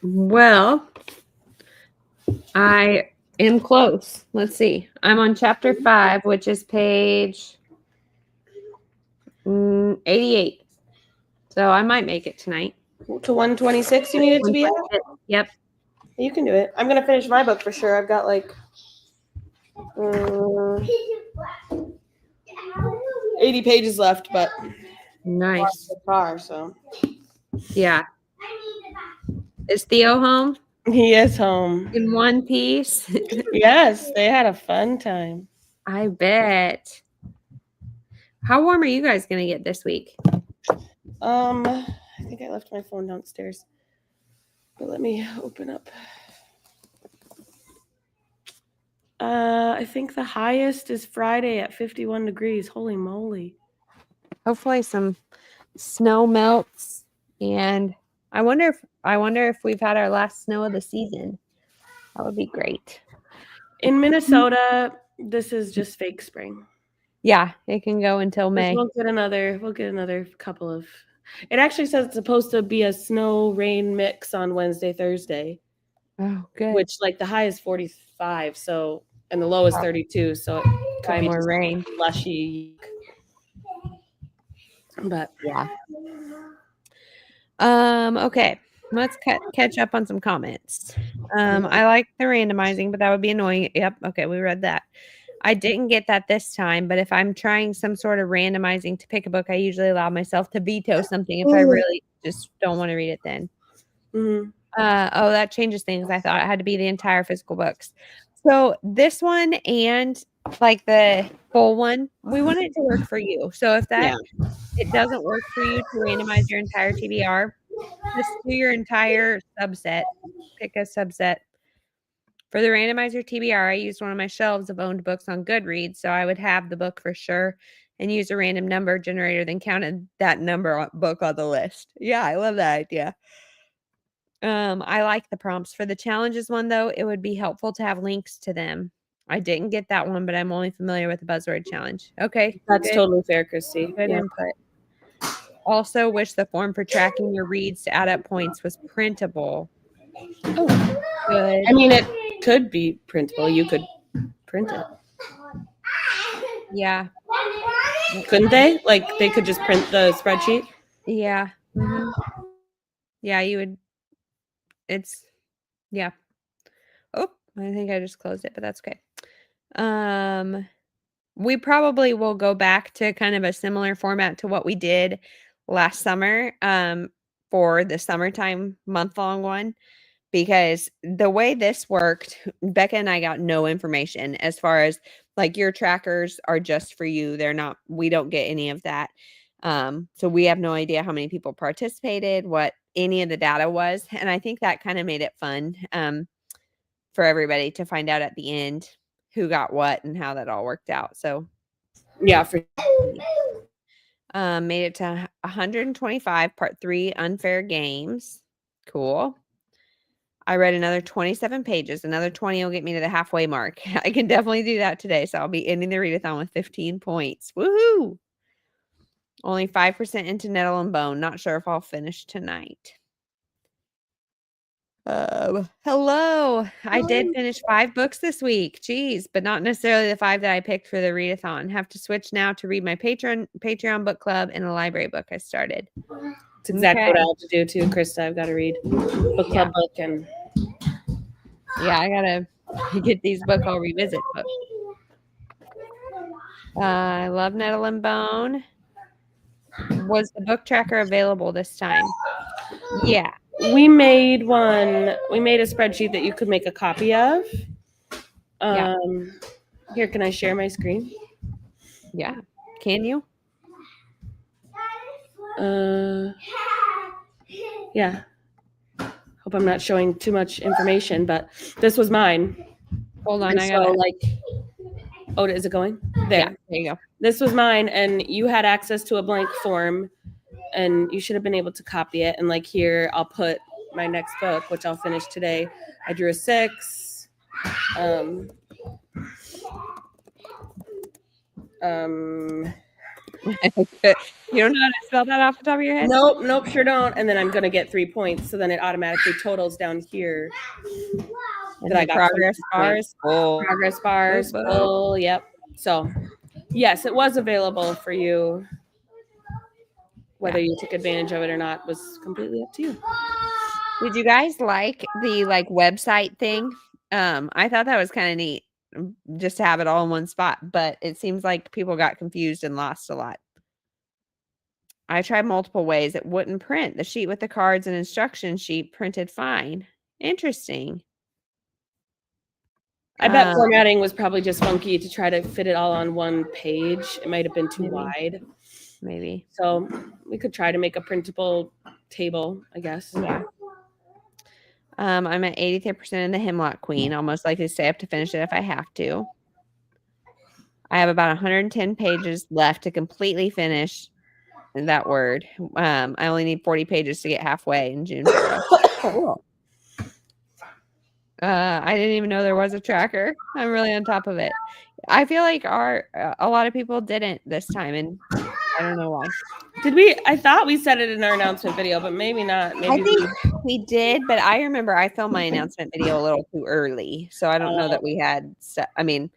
Well, I am close. Let's see. I'm on chapter 5, which is page 88. So I might make it tonight. To 126 you need it to be at? Yep. You can do it. I'm going to finish my book for sure. I've got like 80 pages left, but Nice. so far, so. Yeah. Is Theo home He is home. in one piece? Yes, they had a fun time. I bet. How warm are you guys going to get this week? I think I left my phone downstairs. But let me open up. I think the highest is Friday at 51 degrees. Holy moly. Hopefully some snow melts, and I wonder if we've had our last snow of the season. That would be great. In Minnesota, this is just fake spring. Yeah, it can go until May. We'll get another couple of. It actually says it's supposed to be a snow rain mix on Wednesday, Thursday, Oh, good. which like the high is 45, so and the low is 32, so it could Buy be more just rain. lushy. But Yeah. Okay. Let's catch up on some comments. I like the randomizing, but that would be annoying. Yep. Okay, we read that. I didn't get that this time, but if I'm trying some sort of randomizing to pick a book, I usually allow myself to veto something if I really just don't want to read it then. mhm. Oh, that changes things. I thought it had to be the entire physical books. So this one and like the full one, we want it to work for you. So if that it doesn't work for you to randomize your entire TBR, just do your entire subset. Pick a subset. For the randomizer TBR, I used one of my shelves of owned books on Goodreads, so I would have the book for sure and use a random number generator, then counted that book on the list. Yeah, I love that idea. I like the prompts. For the challenges one, though, it would be helpful to have links to them. I didn't get that one, but I'm only familiar with the buzzword challenge. Okay. That's good. totally fair, Christy. Good input. Also wish the form for tracking your reads to add up points was printable. Oh, Good. I mean, it could be printable. You could print it. Yeah. Couldn't they? Like, they could just print the spreadsheet? Yeah. Mhm. Yeah, you would. Yeah. Oh, I think I just closed it, but that's okay. We probably will go back to kind of a similar format to what we did last summer, for the summertime month-long one, because the way this worked, Becca and I got no information as far as like your trackers are just for you. We don't get any of that. So we have no idea how many people participated, what any of the data was. And I think that kind of made it fun, for everybody to find out at the end who got what and how that all worked out. So Yeah, for made it to 125, part 3, unfair games. Cool. I read another 27 pages. Another 20 will get me to the halfway mark. I can definitely do that today. So I'll be ending the readathon with 15 points. Woohoo! Only 5% into Nettle and Bone. Not sure if I'll finish tonight. Hello. I did finish 5 books this week. Jeez, but not necessarily the 5 that I picked for the readathon. Have to switch now to read my Patreon book club and a library book I started. It's exactly Okay. what I have to do too, Krista. I've got to read book club book and Yeah, I gotta get these book I'll revisit books. I love Nettle and Bone. Was the book tracker available this time? Yeah. we made one. We made a spreadsheet that you could make a copy of. Yeah. Here, can I share my screen? Yeah. Can you? Yeah. Hope I'm not showing too much information, but this was mine. Hold on, And I so, gotta. like, oh, is it going? There. Yeah, there you go. This was mine, and you had access to a blank form, and you should have been able to copy it. And like here, I'll put my next book, which I'll finish today. I drew a 6. You don't know how to spell that off the top of your head? Nope, sure don't. And then I'm gonna get 3 points, so then it automatically totals down here. And That I the got progress 26 points. bars full. Progress bars, Boop, boop. full. Yep. So, yes, it was available for you. Whether you took advantage of it or not was completely up to you. Did you guys like the website thing? I thought that was kind of neat, just to have it all in one spot, but it seems like people got confused and lost a lot. I tried multiple ways. It wouldn't print. The sheet with the cards and instruction sheet printed fine. Interesting. I bet formatting was probably just funky to try to fit it all on one page. It might have been too Maybe. wide. Maybe. So we could try to make a printable table, I guess. Yeah. I'm at 83% in the Hemlock Queen. I'll most likely stay up to finish it if I have to. I have about 110 pages left to completely finish that word. I only need 40 pages to get halfway in June 4th. Cool. I didn't even know there was a tracker. I'm really on top of it. I feel like a lot of people didn't this time, and I don't know why. Did we? I thought we said it in our announcement video, but maybe not. Maybe I think we did, but I remember I filmed my announcement video a little too early, so I don't know that we had. I mean,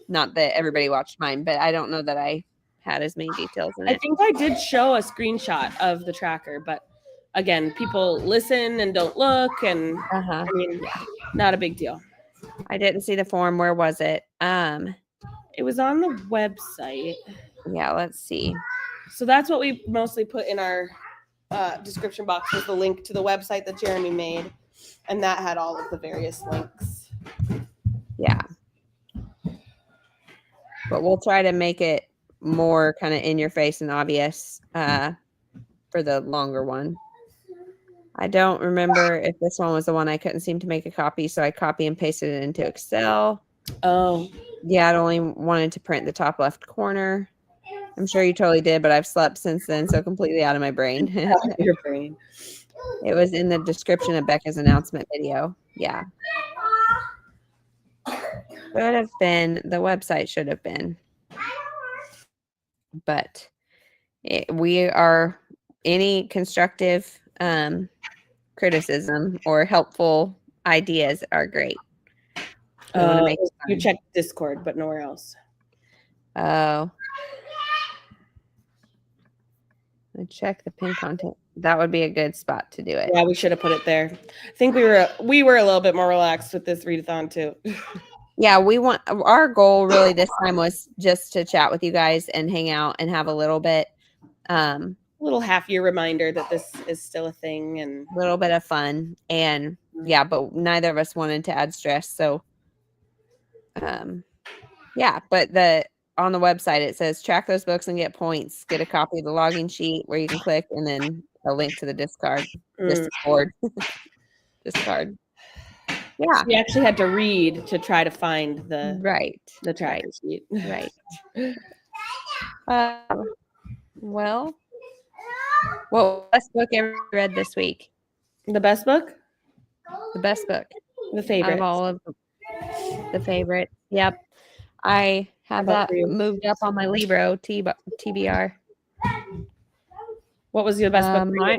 not that everybody watched mine, but I don't know that I had as many details in it. I think I did show a screenshot of the tracker, but again, people listen and don't look, and I mean, not a big deal. I didn't see the form. Where was it? It was on the website. Yeah, let's see. So that's what we mostly put in our description box, was the link to the website that Jeremy made, and that had all of the various links. Yeah. But we'll try to make it more kind of in your face and obvious for the longer one. I don't remember if this one was the one I couldn't seem to make a copy, so I copy and pasted it into Excel. Oh. Yeah, it only wanted to print the top left corner. I'm sure you totally did, but I've slept since then, so completely out of my brain. Your brain. It was in the description of Becca's announcement video. Yeah. Should have been. The website should have been. But we are, any constructive criticism or helpful ideas are great. You check Discord, but nowhere else. Oh. I check the pin content. That would be a good spot to do it. Yeah, we should have put it there. I think we were a little bit more relaxed with this readathon too. Yeah, our goal really this time was just to chat with you guys and hang out and have a little bit little half-year reminder that this is still a thing, and a little bit of fun. And yeah, but neither of us wanted to add stress, so yeah, but on the website it says track those books and get points, get a copy of the login sheet where you can click, and then a link to the discard. Discord. Yeah. So we actually had to read to try to find the tracker sheet. Right. Well, what best book ever read this week? The best book? The best book. The favorite. Out of all of the favorite. Yep. I have that moved up on my Libro TBR. What was your best book?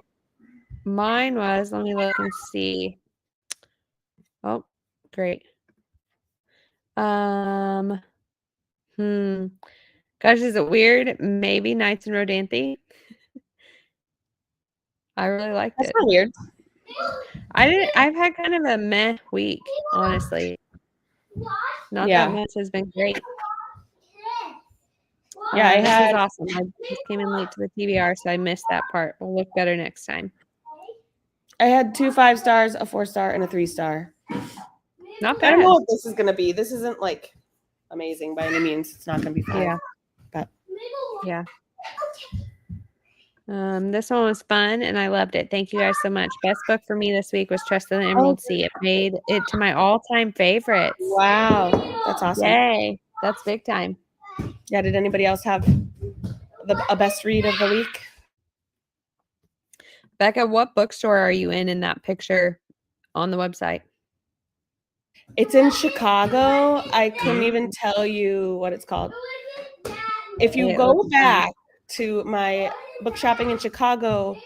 Mine was, let me look and see. Oh, great. Gosh, is it weird? Maybe Nights in Rodanthe. I really liked it. That's not weird. I've had kind of a meh week, honestly. Not that much has been great. Yeah, this was awesome. I just came in late to the TBR, so I missed that part. We'll look better next time. I had 2 5-stars, a 4-star, and a 3-star. Not bad. I don't know what this is going to be. This isn't like amazing by any means. It's not going to be fun. Yeah. But yeah. This one was fun and I loved it. Thank you guys so much. Best book for me this week was Trust in the Emerald Sea. It made it to my all-time favorites. Wow. That's awesome. Yay. That's big time. Yeah. Did anybody else have a best read of the week? Becca, what bookstore are you in that picture on the website? It's in Chicago. I couldn't even tell you what it's called. If you go back to my book shopping in Chicago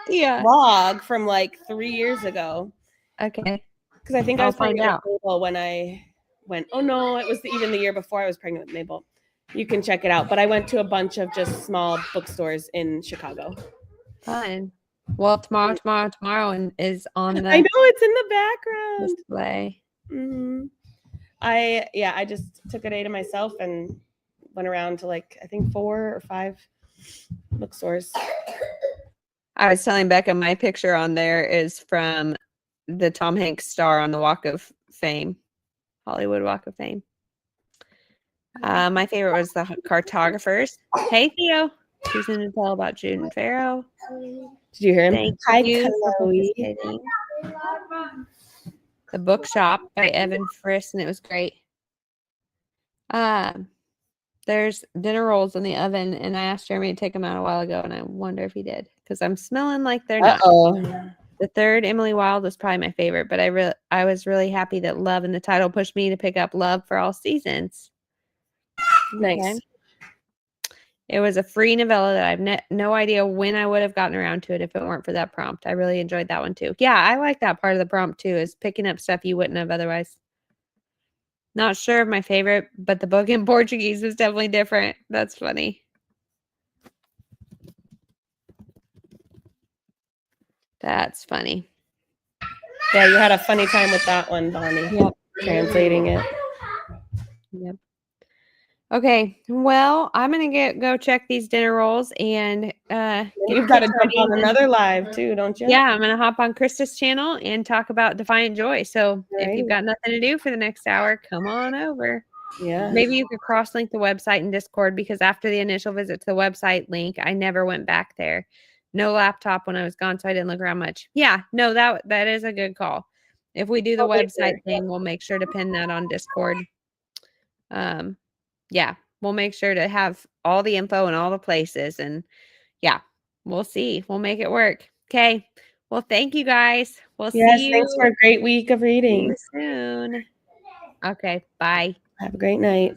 Yeah. vlog from like 3 years ago. Okay. Because I think I I'll was find pregnant out. with Mabel when I went. Oh no, it was even the year before I was pregnant with Mabel. You can check it out. But I went to a bunch of just small bookstores in Chicago. Fun. Well, tomorrow is on I the know it's in the background. display. I just took a day to myself and went around to like I think 4 or 5 bookstores. I was telling Becca my picture on there is from the Tom Hanks star on the Walk of Fame, Hollywood Walk of Fame. My favorite was the cartographers. Hey, Theo. She's going to tell about Jude and Pharaoh. Did you hear him? Thank Hi, you for Chloe. participating. The Bookshop by Evan Friss, and it was great. There's dinner rolls in the oven, and I asked Jeremy to take them out a while ago, and I wonder if he did, because I'm smelling like they're not. The third, Emily Wilde, was probably my favorite, but I was really happy that Love in the title pushed me to pick up Love for All Seasons. Nice. Okay. It was a free novella that I've no idea when I would have gotten around to it if it weren't for that prompt. I really enjoyed that one too. Yeah, I like that part of the prompt too, is picking up stuff you wouldn't have otherwise. Not sure of my favorite, but the book in Portuguese was definitely different. That's funny. That's funny. Yeah, you had a funny time with that one, Bonnie. Yep. Translating it. Yep. Okay. Well, I'm gonna go check these dinner rolls and You've got to jump on another live too, don't you? Yeah, I'm gonna hop on Krista's channel and talk about Defiant Joy. So if you've Right. got nothing to do for the next hour, come on over. Yeah. Maybe you could cross-link the website and Discord, because after the initial visit to the website link, I never went back there. No laptop when I was gone, so I didn't look around much. Yeah, no, that is a good call. If we do the website thing, we'll make sure to pin that on Discord. Yeah, we'll make sure to have all the info in all the places, and yeah, we'll see. We'll make it work. Okay. Well, thank you guys. We'll see you. Thanks for a great week of reading. Soon. Okay. Bye. Have a great night.